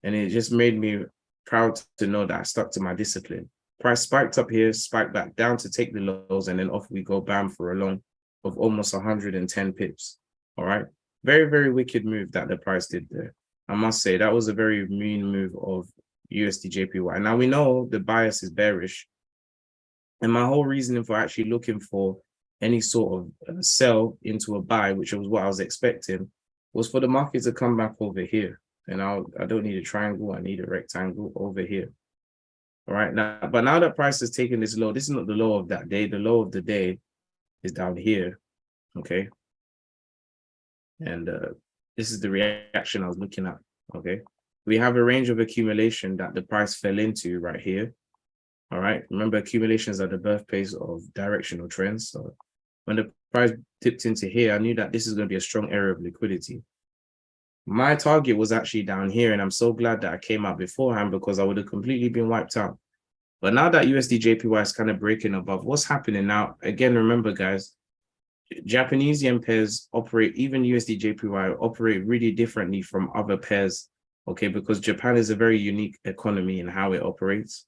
And it just made me proud to know that I stuck to my discipline. Price spiked up here, spiked back down to take the lows, and then off we go, bam, for a long of almost 110 pips. All right. Very, very wicked move that the price did there. I must say that was a very mean move of USD/JPY. Now we know the bias is bearish. And my whole reasoning for actually looking for any sort of sell into a buy, which was what I was expecting, was for the market to come back over here. And I don't need a triangle, I need a rectangle over here. All right. Now, but now that price has taken this low, this is not the low of that day. The low of the day is down here. Okay. And this is the reaction I was looking at. Okay. We have a range of accumulation that the price fell into right here. All right. Remember, accumulations are the birthplace of directional trends. So when the price dipped into here, I knew that this is going to be a strong area of liquidity. My target was actually down here, and I'm so glad that I came out beforehand because I would have completely been wiped out. But now that USD/JPY is kind of breaking above, what's happening now? Again, remember, guys, Japanese yen pairs operate, even USD/JPY operate really differently from other pairs. Okay, because Japan is a very unique economy in how it operates.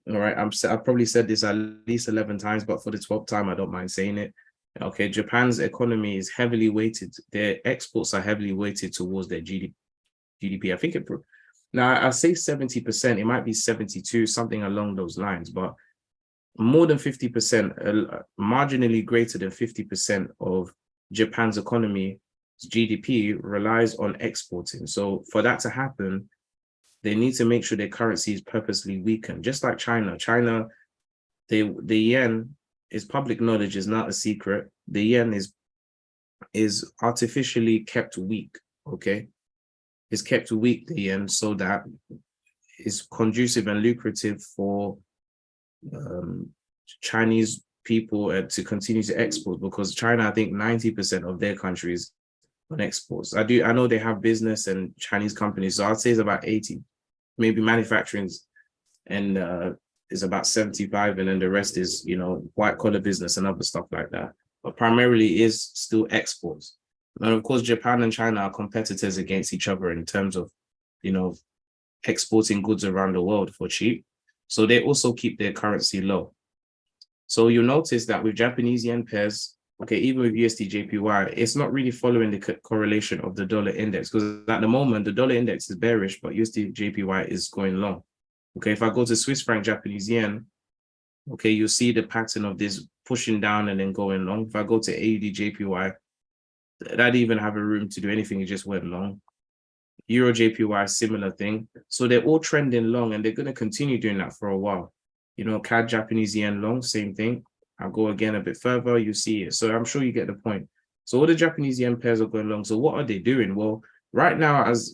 All right, I've probably said this at least 11 times, but for the 12th time, I don't mind saying it. Okay, Japan's economy is heavily weighted. Their exports are heavily weighted towards their GDP. I think it, now I say 70%, it might be 72, something along those lines, but more than 50%, marginally greater than 50% of Japan's economy, GDP, relies on exporting. So for that to happen, they need to make sure their currency is purposely weakened, just like China. China, the yen is public knowledge, is not a secret. The yen is artificially kept weak, okay? It's kept weak, the yen, so that it's conducive and lucrative for Chinese people to continue to export, because China, I think 90% of their countries on exports. I know they have business and Chinese companies, so I'd say it's about 80, maybe manufacturing, and is about 75, and then the rest is, you know, white collar business and other stuff like that. But primarily is still exports. And of course, Japan and China are competitors against each other in terms of, you know, exporting goods around the world for cheap. So they also keep their currency low. So you'll notice that with Japanese yen pairs, okay, even with USD/JPY, it's not really following the correlation of the dollar index, because at the moment, the dollar index is bearish, but USD/JPY is going long. Okay, if I go to Swiss franc Japanese yen, okay, you'll see the pattern of this pushing down and then going long. If I go to AUD/JPY, that didn't even have a room to do anything, it just went long. Euro/JPY, similar thing. So they're all trending long, and they're going to continue doing that for a while. You know, CAD Japanese yen long, same thing. I'll go again a bit further, you see it. So I'm sure you get the point. So all the Japanese yen pairs are going long. So what are they doing? Well, right now, as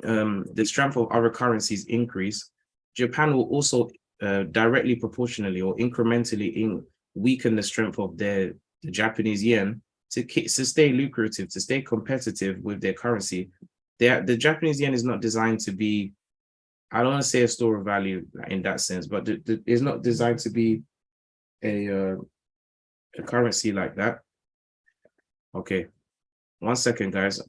the strength of other currencies increase, Japan will also directly proportionally or incrementally weaken the strength of the Japanese yen to stay lucrative, to stay competitive with their currency. The Japanese yen is not designed to be, I don't want to say a store of value in that sense, but it's not designed to be a currency like that. Okay, 1 second, guys.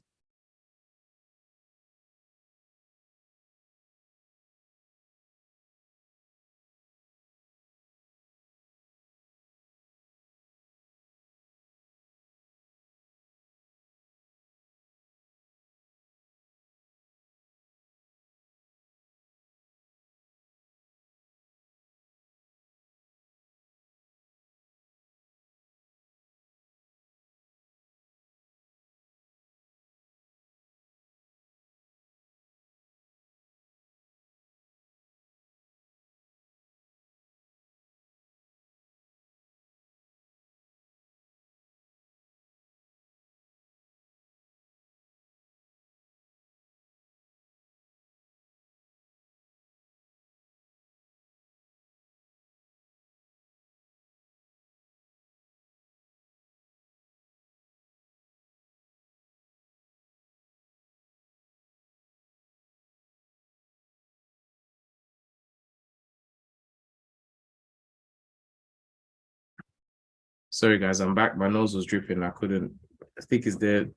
Sorry, guys, I'm back. My nose was dripping. I couldn't. I think it's the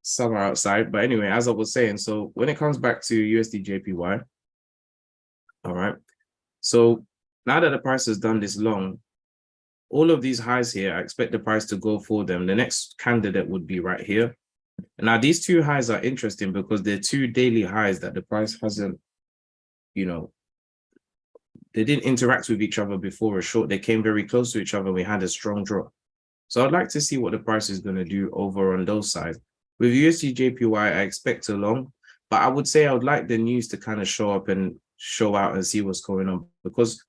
summer outside. But anyway, as I was saying, so when it comes back to USD JPY, all right. So now that the price has done this long, all of these highs here, I expect the price to go for them. The next candidate would be right here. Now, these two highs are interesting because they're two daily highs that the price hasn't, you know, they didn't interact with each other before a short. They came very close to each other. We had a strong drop. So I'd like to see what the price is going to do over on those sides. With USD JPY, I expect a long, but I would say I would like the news to kind of show up and show out and see what's going on, because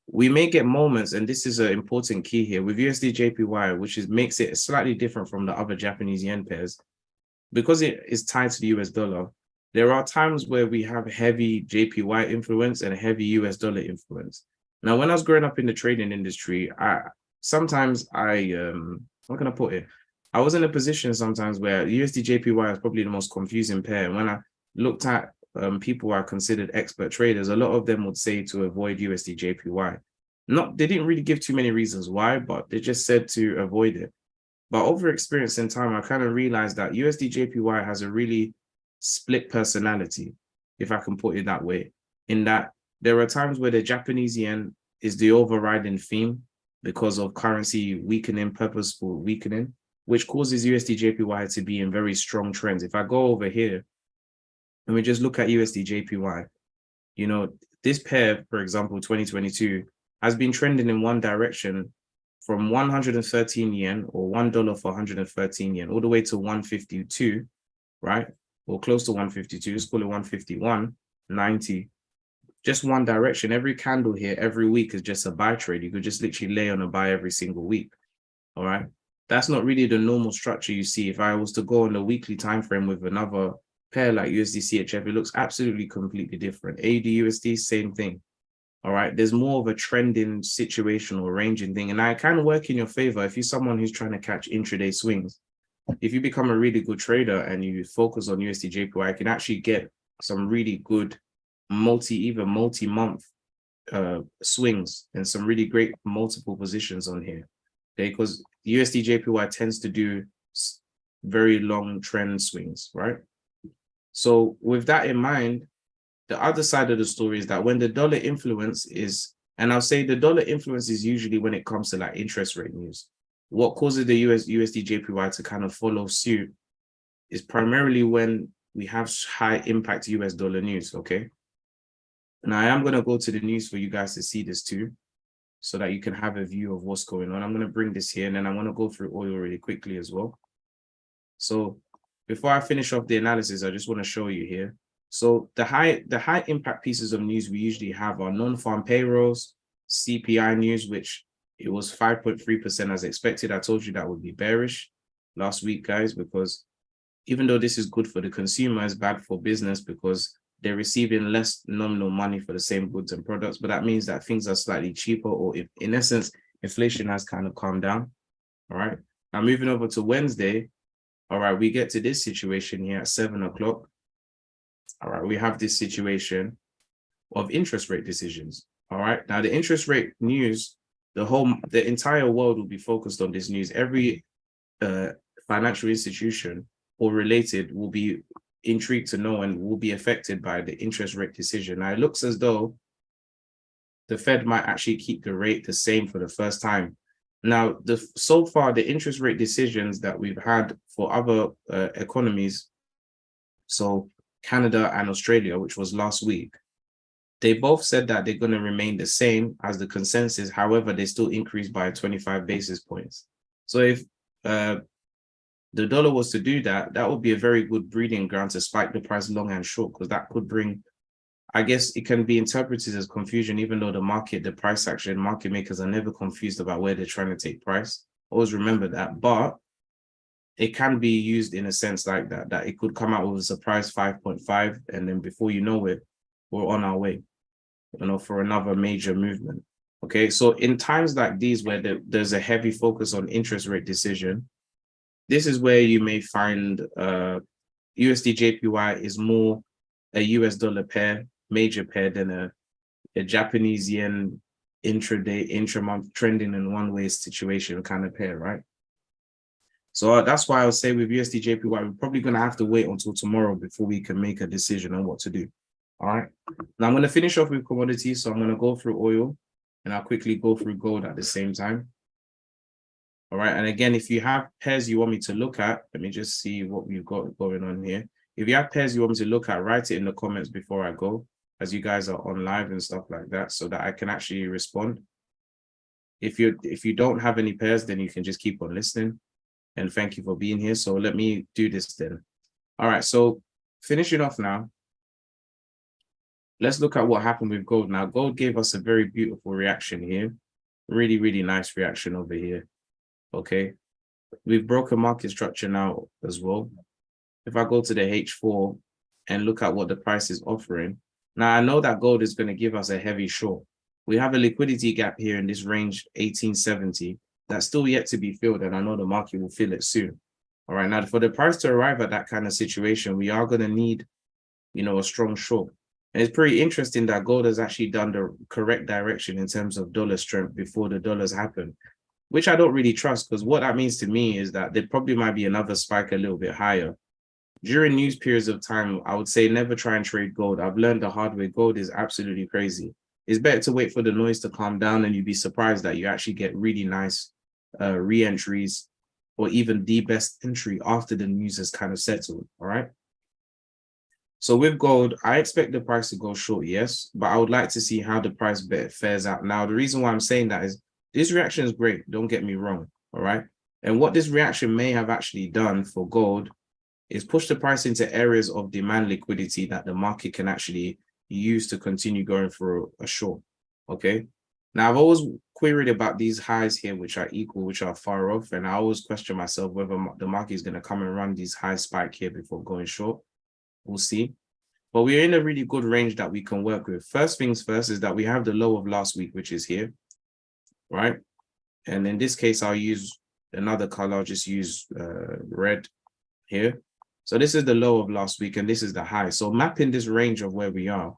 we may get moments, and this is an important key here with USD JPY, which makes it slightly different from the other Japanese yen pairs, because it is tied to the US dollar. There are times where we have heavy JPY influence and heavy US dollar influence. Now, when I was growing up in the trading industry, sometimes how can I put it? I was in a position sometimes where USD JPY is probably the most confusing pair. And when I looked at people who are considered expert traders, a lot of them would say to avoid USD JPY. They didn't really give too many reasons why, but they just said to avoid it. But over experience in time, I kind of realized that USD JPY has a really split personality, if I can put it that way, in that there are times where the Japanese yen is the overriding theme because of currency weakening, purposeful weakening, which causes USD JPY to be in very strong trends. If I go over here and we just look at USD JPY, you know, this pair, for example, 2022, has been trending in one direction from 113 yen or $1 for 113 yen all the way to 152, right? Or close to 152, let's call it 151.90. Just one direction. Every candle here, every week is just a buy trade. You could just literally lay on a buy every single week. All right. That's not really the normal structure you see. If I was to go on the weekly time frame with another pair like USD CHF, it looks absolutely completely different. AUD USD, same thing. All right. There's more of a trending situation or ranging thing. And I kind of work in your favor if you're someone who's trying to catch intraday swings. If you become a really good trader and you focus on USD JPY, you can actually get some really good even multi-month swings and some really great multiple positions on here. Okay, because USD JPY tends to do very long trend swings, right? So with that in mind, the other side of the story is that when the dollar influence is, and I'll say the dollar influence is usually when it comes to like interest rate news. What causes the USD JPY to kind of follow suit is primarily when we have high impact US dollar news, okay? Now I am going to go to the news for you guys to see this too, so that you can have a view of what's going on. I'm going to bring this here and then I'm going to go through oil really quickly as well. So before I finish off the analysis, I just want to show you here. So the high impact pieces of news we usually have are non-farm payrolls, CPI news, which it was 5.3% as expected. I told you that would be bearish last week, guys, because even though this is good for the consumer, it's bad for business because they're receiving less nominal money for the same goods and products. But that means that things are slightly cheaper, or if, in essence, inflation has kind of calmed down. All right. Now moving over to Wednesday. All right, we get to this situation here at 7 o'clock. All right, we have this situation of interest rate decisions. All right. Now the interest rate news, the entire world will be focused on this news. Every financial institution or related will be intrigued to know and will be affected by the interest rate decision. Now it looks as though the Fed might actually keep the rate the same for the first time. Now, so far, the interest rate decisions that we've had for other economies, so Canada and Australia, which was last week, they both said that they're going to remain the same as the consensus. However, they still increased by 25 basis points. So if the dollar was to do that, that would be a very good breeding ground to spike the price long and short, because that could bring, I guess it can be interpreted as confusion, even though the price action, market makers are never confused about where they're trying to take price. Always remember that. But it can be used in a sense like that, that it could come out with a surprise 5.5, and then before you know it, we're on our way, for another major movement. Okay, so in times like these where there's a heavy focus on interest rate decision, this is where you may find USD JPY is more a US dollar pair, major pair, than a Japanese yen intraday, intra-month trending in one way situation kind of pair, right? So that's why I would say with USD JPY, we're probably going to have to wait until tomorrow before we can make a decision on what to do. All right. Now I'm going to finish off with commodities. So I'm going to go through oil and I'll quickly go through gold at the same time. All right. And again, if you have pairs you want me to look at, let me just see what we've got going on here. If you have pairs you want me to look at, write it in the comments before I go, as you guys are on live and stuff like that, so that I can actually respond. If you don't have any pairs, then you can just keep on listening. And thank you for being here. So let me do this then. All right. So finishing off now. Let's look at what happened with gold. Now, gold gave us a very beautiful reaction here. Really, really nice reaction over here. Okay. We've broken market structure now as well. If I go to the H4 and look at what the price is offering. Now, I know that gold is going to give us a heavy short. We have a liquidity gap here in this range, 1870. That's still yet to be filled, and I know the market will fill it soon. All right. Now, for the price to arrive at that kind of situation, we are going to need, a strong short. And it's pretty interesting that gold has actually done the correct direction in terms of dollar strength before the dollars happen, which I don't really trust, because what that means to me is that there probably might be another spike a little bit higher. During news periods of time, I would say never try and trade gold. I've learned the hard way. Gold is absolutely crazy. It's better to wait for the noise to calm down, and you'd be surprised that you actually get really nice re-entries, or even the best entry after the news has kind of settled. All right. So with gold, I expect the price to go short, yes, but I would like to see how the price fares out. Now, the reason why I'm saying that is this reaction is great. Don't get me wrong. All right. And what this reaction may have actually done for gold is push the price into areas of demand liquidity that the market can actually use to continue going for a short. Okay. Now, I've always queried about these highs here, which are equal, which are far off. And I always question myself whether the market is going to come and run these high spike here before going short. We'll see. But we're in a really good range that we can work with. First things first is that we have the low of last week, which is here, right? And in this case, I'll use another color. I'll just use red here. So this is the low of last week, and this is the high. So mapping this range of where we are,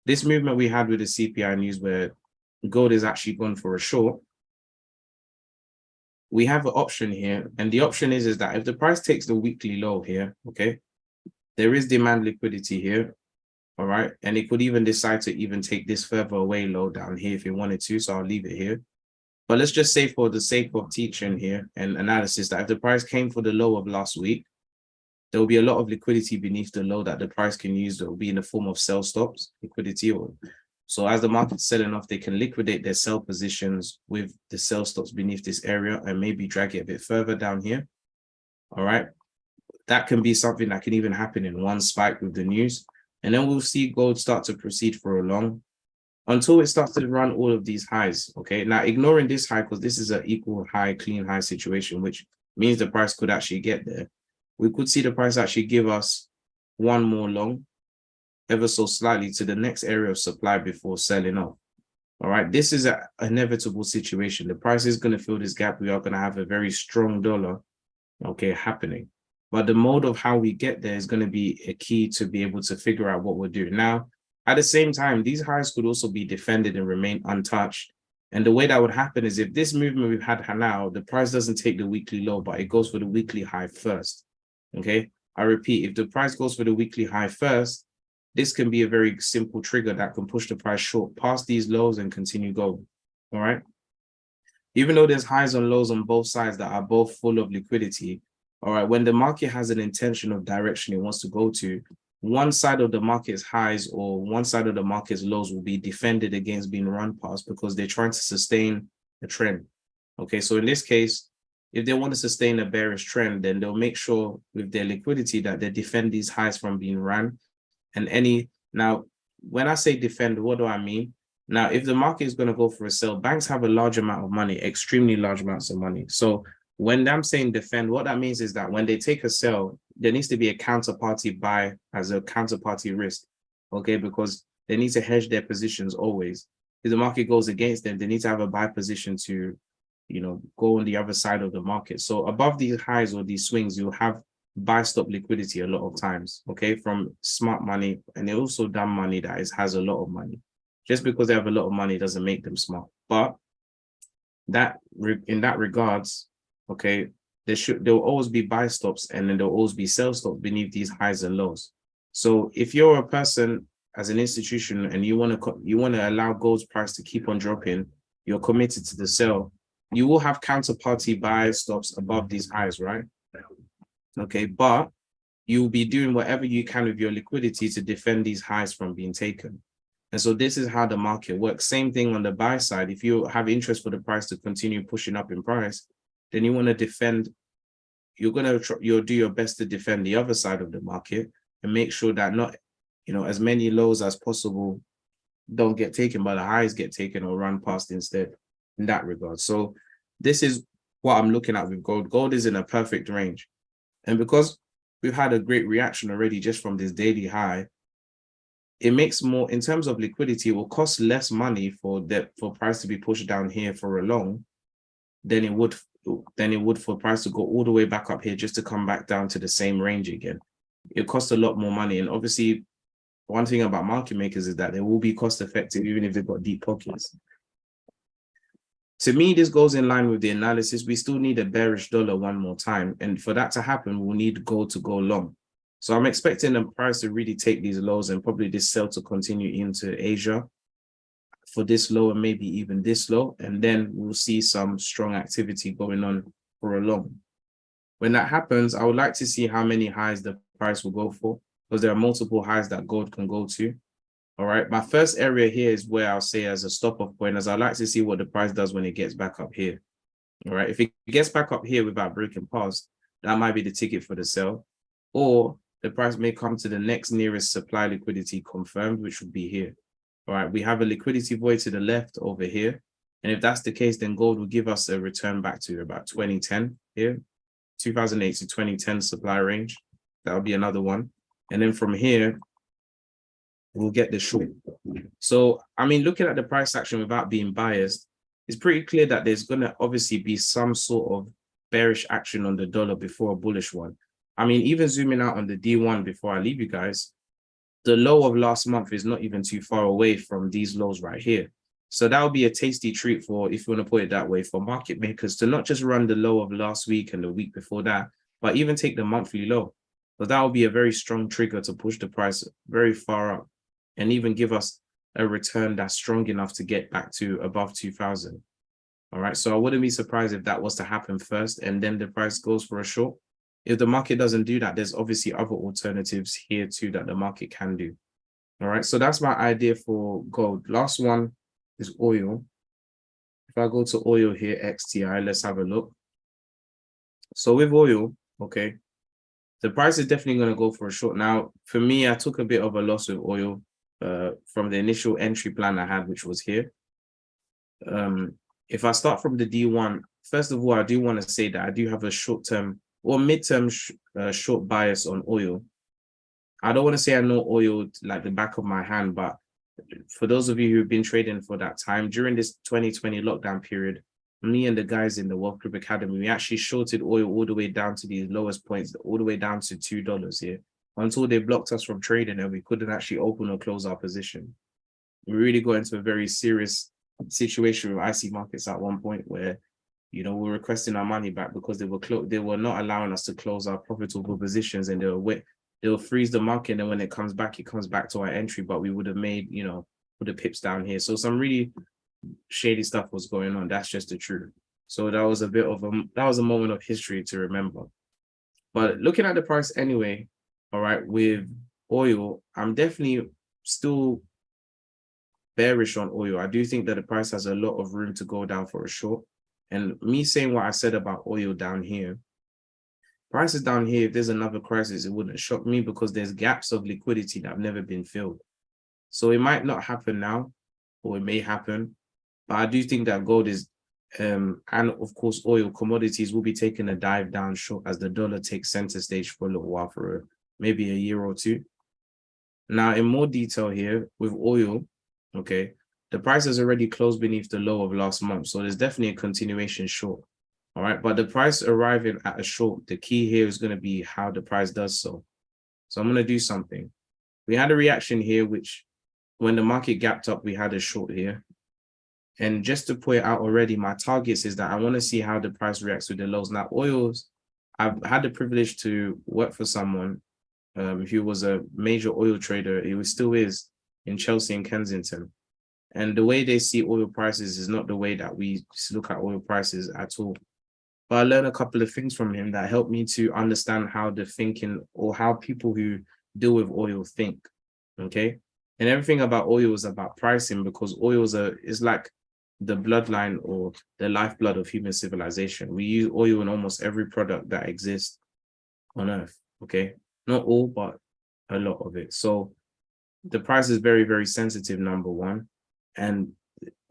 this movement we had with the CPI news where gold is actually going for a short, we have an option here. And the option is that if the price takes the weekly low here, okay, there is demand liquidity here, all right? And it could even decide to even take this further away low down here if it wanted to, so I'll leave it here. But let's just say for the sake of teaching here and analysis that if the price came for the low of last week, there will be a lot of liquidity beneath the low that the price can use that will be in the form of sell stops, liquidity. So as the market's selling off, they can liquidate their sell positions with the sell stops beneath this area and maybe drag it a bit further down here, all right? That can be something that can even happen in one spike with the news. And then we'll see gold start to proceed for a long until it starts to run all of these highs. Okay. Now, ignoring this high, because this is an equal high, clean high situation, which means the price could actually get there. We could see the price actually give us one more long, ever so slightly, to the next area of supply before selling off. All right. This is an inevitable situation. The price is going to fill this gap. We are going to have a very strong dollar, okay, happening. But the mode of how we get there is going to be a key to be able to figure out what we're doing. Now, at the same time, these highs could also be defended and remain untouched. And the way that would happen is if this movement we've had now, the price doesn't take the weekly low, but it goes for the weekly high first. Okay. I repeat, if the price goes for the weekly high first, this can be a very simple trigger that can push the price short past these lows and continue going. All right. Even though there's highs and lows on both sides that are both full of liquidity, all right, when the market has an intention of direction it wants to go to, one side of the market's highs or one side of the market's lows will be defended against being run past because they're trying to sustain a trend. Okay, so in this case, if they want to sustain a bearish trend, then they'll make sure with their liquidity that they defend these highs from being run. Now, when I say defend, what do I mean? Now, if the market is going to go for a sell, banks have a large amount of money, extremely large amounts of money. So when I'm saying defend, what that means is that when they take a sell, there needs to be a counterparty buy as a counterparty risk, okay? Because they need to hedge their positions always. If the market goes against them, they need to have a buy position to, go on the other side of the market. So above these highs or these swings, you'll have buy stop liquidity a lot of times, okay? From smart money and also dumb money that has a lot of money. Just because they have a lot of money doesn't make them smart, But in that regards, okay, there'll always be buy stops, and then there'll always be sell stops beneath these highs and lows. So if you're a person as an institution and you want to allow gold's price to keep on dropping, you're committed to the sell, you will have counterparty buy stops above these highs, right? Okay, but you'll be doing whatever you can with your liquidity to defend these highs from being taken. And so this is how the market works. Same thing on the buy side. If you have interest for the price to continue pushing up in price, then you want to defend. You'll do your best to defend the other side of the market and make sure that not, as many lows as possible don't get taken, but the highs get taken or run past instead in that regard. So this is what I'm looking at with gold. Gold is in a perfect range. And because we've had a great reaction already just from this daily high, it makes more, in terms of liquidity, it will cost less money for price to be pushed down here for a long than it would for price to go all the way back up here just to come back down to the same range again. It costs a lot more money. And obviously, one thing about market makers is that they will be cost effective even if they've got deep pockets. To me, this goes in line with the analysis. We still need a bearish dollar one more time. And for that to happen, we'll need gold to go long. So I'm expecting the price to really take these lows and probably this sell to continue into Asia for this low and maybe even this low. And then we'll see some strong activity going on for a long. When that happens, I would like to see how many highs the price will go for, because there are multiple highs that gold can go to. All right. My first area here is where I'll say as a stop-off point, as I like to see what the price does when it gets back up here. All right. If it gets back up here without breaking past, that might be the ticket for the sell. Or the price may come to the next nearest supply liquidity confirmed, which would be here. All right. We have a liquidity void to the left over here. And if that's the case, then gold will give us a return back to about 2010 here, 2008 to 2010 supply range. That'll be another one. And then from here, we'll get the short. So, I mean, looking at the price action without being biased, it's pretty clear that there's going to obviously be some sort of bearish action on the dollar before a bullish one. I mean, even zooming out on the D1 before I leave you guys, the low of last month is not even too far away from these lows right here. So that would be a tasty treat for, if you want to put it that way, for market makers to not just run the low of last week and the week before that, but even take the monthly low. So that will be a very strong trigger to push the price very far up and even give us a return that's strong enough to get back to above 2000. All right. So I wouldn't be surprised if that was to happen first and then the price goes for a short. If the market doesn't do that, there's obviously other alternatives here too that the market can do. All right. So that's my idea for gold. Last one is oil. If I go to oil here, XTI, let's have a look. So with oil, okay, the price is definitely going to go for a short. Now, for me, I took a bit of a loss with oil from the initial entry plan I had, which was here. If I start from the D1, first of all, I do want to say that I do have a short-term or mid-term short bias on oil. I don't want to say I know oil like the back of my hand, but for those of you who've been trading for that time, during this 2020 lockdown period, me and the guys in the Wealth Group Academy, we actually shorted oil all the way down to these lowest points, all the way down to $2 here, until they blocked us from trading and we couldn't actually open or close our position. We really got into a very serious situation with IC markets at one point where, we were requesting our money back because they were not allowing us to close our profitable positions, and they'll freeze the market, and then when it comes back to our entry, but we would have made, put the pips down here. So some really shady stuff was going on. That's just the truth. So that was a moment of history to remember. But looking at the price anyway, all right, with oil, I'm definitely still bearish on oil. I do think that the price has a lot of room to go down for a short. And me saying what I said about oil down here, prices down here, if there's another crisis, it wouldn't shock me because there's gaps of liquidity that have never been filled. So it might not happen now, or it may happen. But I do think that gold is, and of course, oil commodities will be taking a dive down short as the dollar takes center stage for a little while, for maybe a year or two. Now, in more detail here with oil, okay, the price has already closed beneath the low of last month. So there's definitely a continuation short. All right. But the price arriving at a short, the key here is going to be how the price does so. So I'm going to do something. We had a reaction here, which when the market gapped up, we had a short here. And just to point out already, my targets is that I want to see how the price reacts to the lows. Now, oils, I've had the privilege to work for someone who was a major oil trader. He still is in Chelsea and Kensington. And the way they see oil prices is not the way that we look at oil prices at all. But I learned a couple of things from him that helped me to understand how the thinking or how people who deal with oil think. Okay. And everything about oil is about pricing, because oils is like the bloodline or the lifeblood of human civilization. We use oil in almost every product that exists on earth. Okay. Not all, but a lot of it. So the price is very, very sensitive, number one. And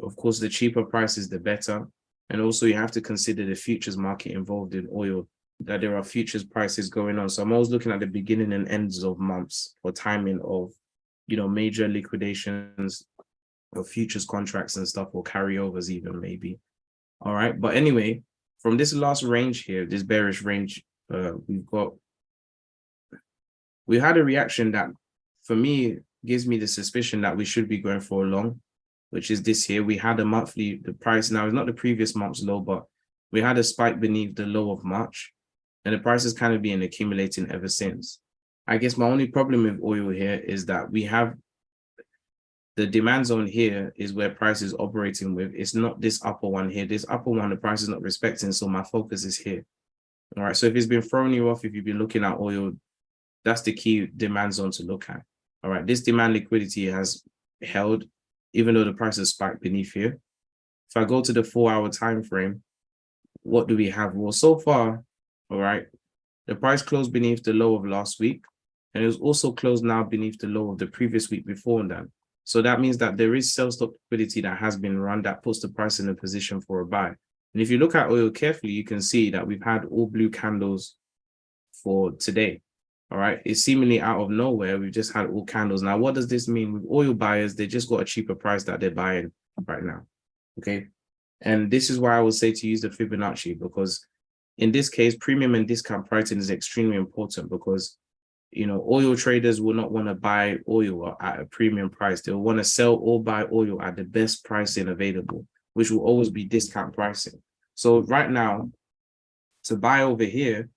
of course, the cheaper prices, the better. And also you have to consider the futures market involved in oil, that there are futures prices going on. So I'm always looking at the beginning and ends of months for timing of, major liquidations of futures contracts and stuff, or carryovers even maybe. All right. But anyway, from this last range here, this bearish range, we had a reaction that for me gives me the suspicion that we should be going for a long, which is this here. We had a monthly, the price now is not the previous month's low, but we had a spike beneath the low of March, and the price has kind of been accumulating ever since. I guess my only problem with oil here is that we have the demand zone here is where price is operating with. It's not this upper one here. This upper one, the price is not respecting, so my focus is here. All right, so if it's been throwing you off, if you've been looking at oil, that's the key demand zone to look at. All right, this demand liquidity has held, even though the price has spiked beneath here. If I go to the 4-hour time frame, what do we have? Well, so far, all right, the price closed beneath the low of last week, and it was also closed now beneath the low of the previous week before that. So that means that there is sell stop liquidity that has been run that puts the price in a position for a buy. And if you look at oil carefully, you can see that we've had all blue candles for today. All right, it's seemingly out of nowhere. We've just had all candles. Now, what does this mean? With oil buyers, they just got a cheaper price that they're buying right now. Okay. And this is why I would say to use the Fibonacci, because in this case, premium and discount pricing is extremely important, because oil traders will not want to buy oil at a premium price. They'll want to sell or buy oil at the best pricing available, which will always be discount pricing. So right now, to buy over here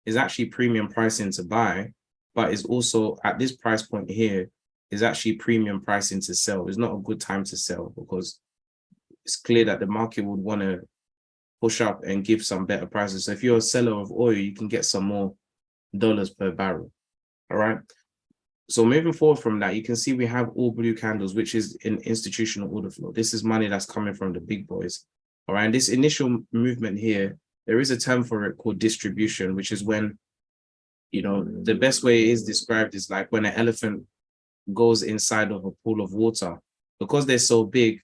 is actually premium pricing to buy, but it's also at this price point here is actually premium pricing to sell. It's not a good time to sell, because it's clear that the market would want to push up and give some better prices. So if you're a seller of oil, you can get some more dollars per barrel. All right. So moving forward from that, you can see we have all blue candles, which is an institutional order flow. This is money that's coming from the big boys. All right. And this initial movement here, there is a term for it called distribution, which is when, the best way it is described is like when an elephant goes inside of a pool of water. Because they're so big,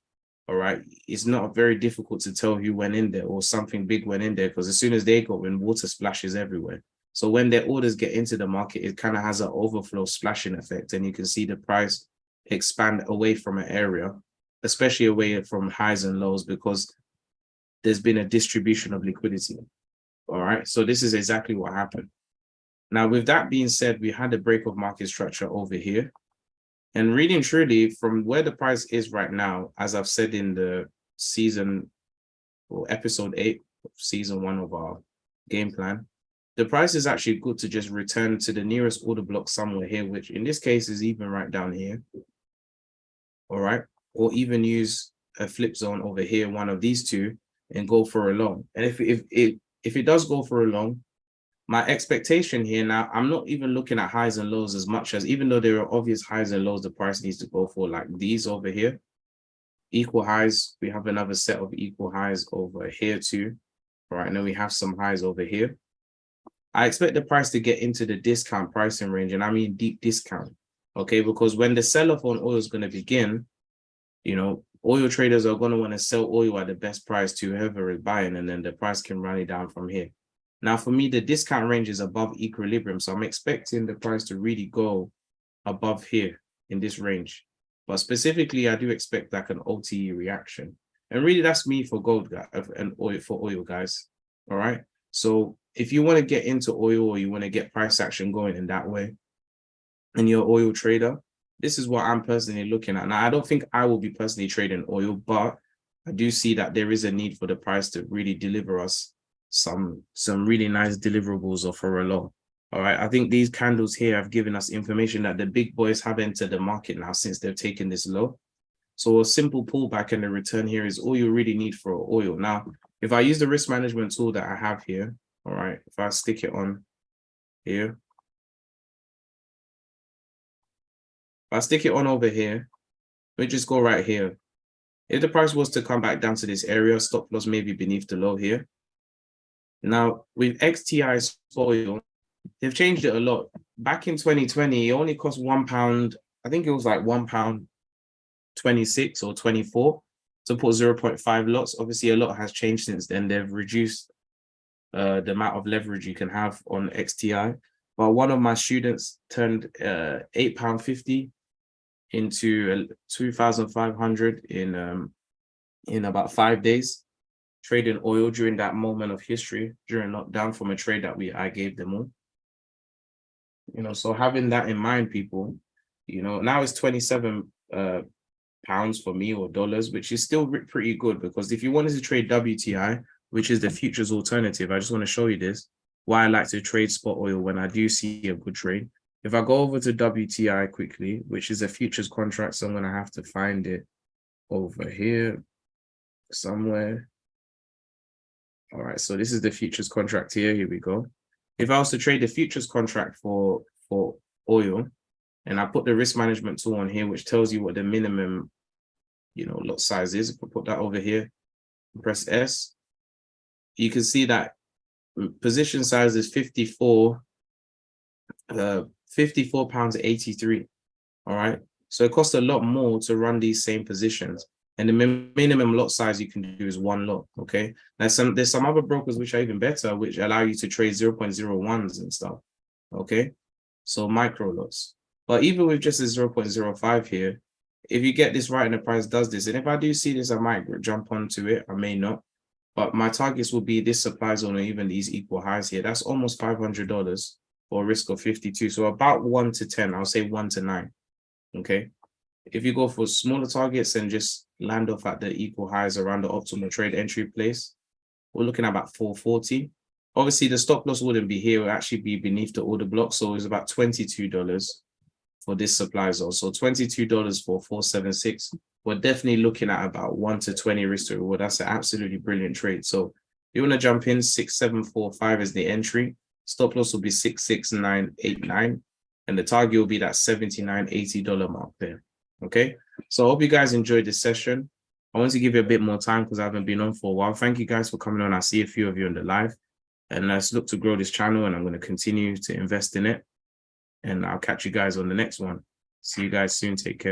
all right, it's not very difficult to tell who went in there or something big went in there, because as soon as they go in, water splashes everywhere. So when their orders get into the market, it kind of has an overflow splashing effect, and you can see the price expand away from an area, especially away from highs and lows, because there's been a distribution of liquidity. All right, so this is exactly what happened. Now, with that being said, we had a break of market structure over here. And really and truly, from where the price is right now, as I've said in the season or episode 8 of season 1 of our game plan, the price is actually good to just return to the nearest order block somewhere here, which in this case is even right down here. All right. Or even use a flip zone over here, one of these two, and go for a long. And if it does go for a long, my expectation here now, I'm not even looking at highs and lows as much as, even though there are obvious highs and lows, the price needs to go for, like these over here. Equal highs. We have another set of equal highs over here too. All right. And then we have some highs over here. I expect the price to get into the discount pricing range, and I mean deep discount, okay? Because when the sell-off on oil is going to begin, oil traders are going to want to sell oil at the best price to whoever is buying, and then the price can run it down from here. Now, for me, the discount range is above equilibrium, so I'm expecting the price to really go above here in this range. But specifically, I do expect like an OTE reaction. And really, that's me for gold and oil for oil, guys. All right? So if you want to get into oil, or you want to get price action going in that way, and you're an oil trader, this is what I'm personally looking at. Now, I don't think I will be personally trading oil, but I do see that there is a need for the price to really deliver us some really nice deliverables or for a low. All right. I think these candles here have given us information that the big boys have entered the market now since they've taken this low. So a simple pullback and a return here is all you really need for oil. Now, if I use the risk management tool that I have here, all right, if I stick it on here, if I stick it on over here, we just go right here. If the price was to come back down to this area, stop loss maybe beneath the low here. Now, with XTI oil, they've changed it a lot. Back in 2020, it only cost £1. I think it was like £1.26 or 24 to put 0.5 lots. Obviously, a lot has changed since then. They've reduced the amount of leverage you can have on XTI. But one of my students turned £8.50 into 2,500 in about 5 days, trading oil during that moment of history during lockdown from a trade that I gave them all. So having that in mind, people, now it's 27 pounds for me, or dollars, which is still pretty good, because if you wanted to trade WTI, which is the futures alternative, I just want to show you this, why I like to trade spot oil when I do see a good trade. If I go over to WTI quickly, which is a futures contract, so I'm going to have to find it over here somewhere. All right, so this is the futures contract here. Here we go. If I was to trade the futures contract for oil, and I put the risk management tool on here, which tells you what the minimum, lot size is. If I put that over here, press S, you can see that position size is 54 pounds 83. All right, so it costs a lot more to run these same positions, and the minimum lot size you can do is 1 lot. Okay, now there's some other brokers which are even better, which allow you to trade 0.01s and stuff. Okay, so micro lots. But even with just a 0.05 here, if you get this right and the price does this, and if I do see this, I might jump onto it, I may not. But my targets will be this supply zone or even these equal highs here. That's almost $500 for a risk of 52. So about 1 to 10, I'll say 1 to 9. Okay. If you go for smaller targets and just land off at the equal highs around the optimal trade entry place, we're looking at about 440. Obviously, the stop loss wouldn't be here. It would actually be beneath the order block. So it's about $22 for this supply zone. So $22 for 476. We're definitely looking at about 1 to 20 risk to reward. That's an absolutely brilliant trade. So you want to jump in, 6745 is the entry. Stop loss will be 66989. And the target will be that $79.80 mark there. Okay. So I hope you guys enjoyed this session. I want to give you a bit more time because I haven't been on for a while. Thank you guys for coming on. I see a few of you on the live. And let's look to grow this channel, and I'm going to continue to invest in it. And I'll catch you guys on the next one. See you guys soon. Take care.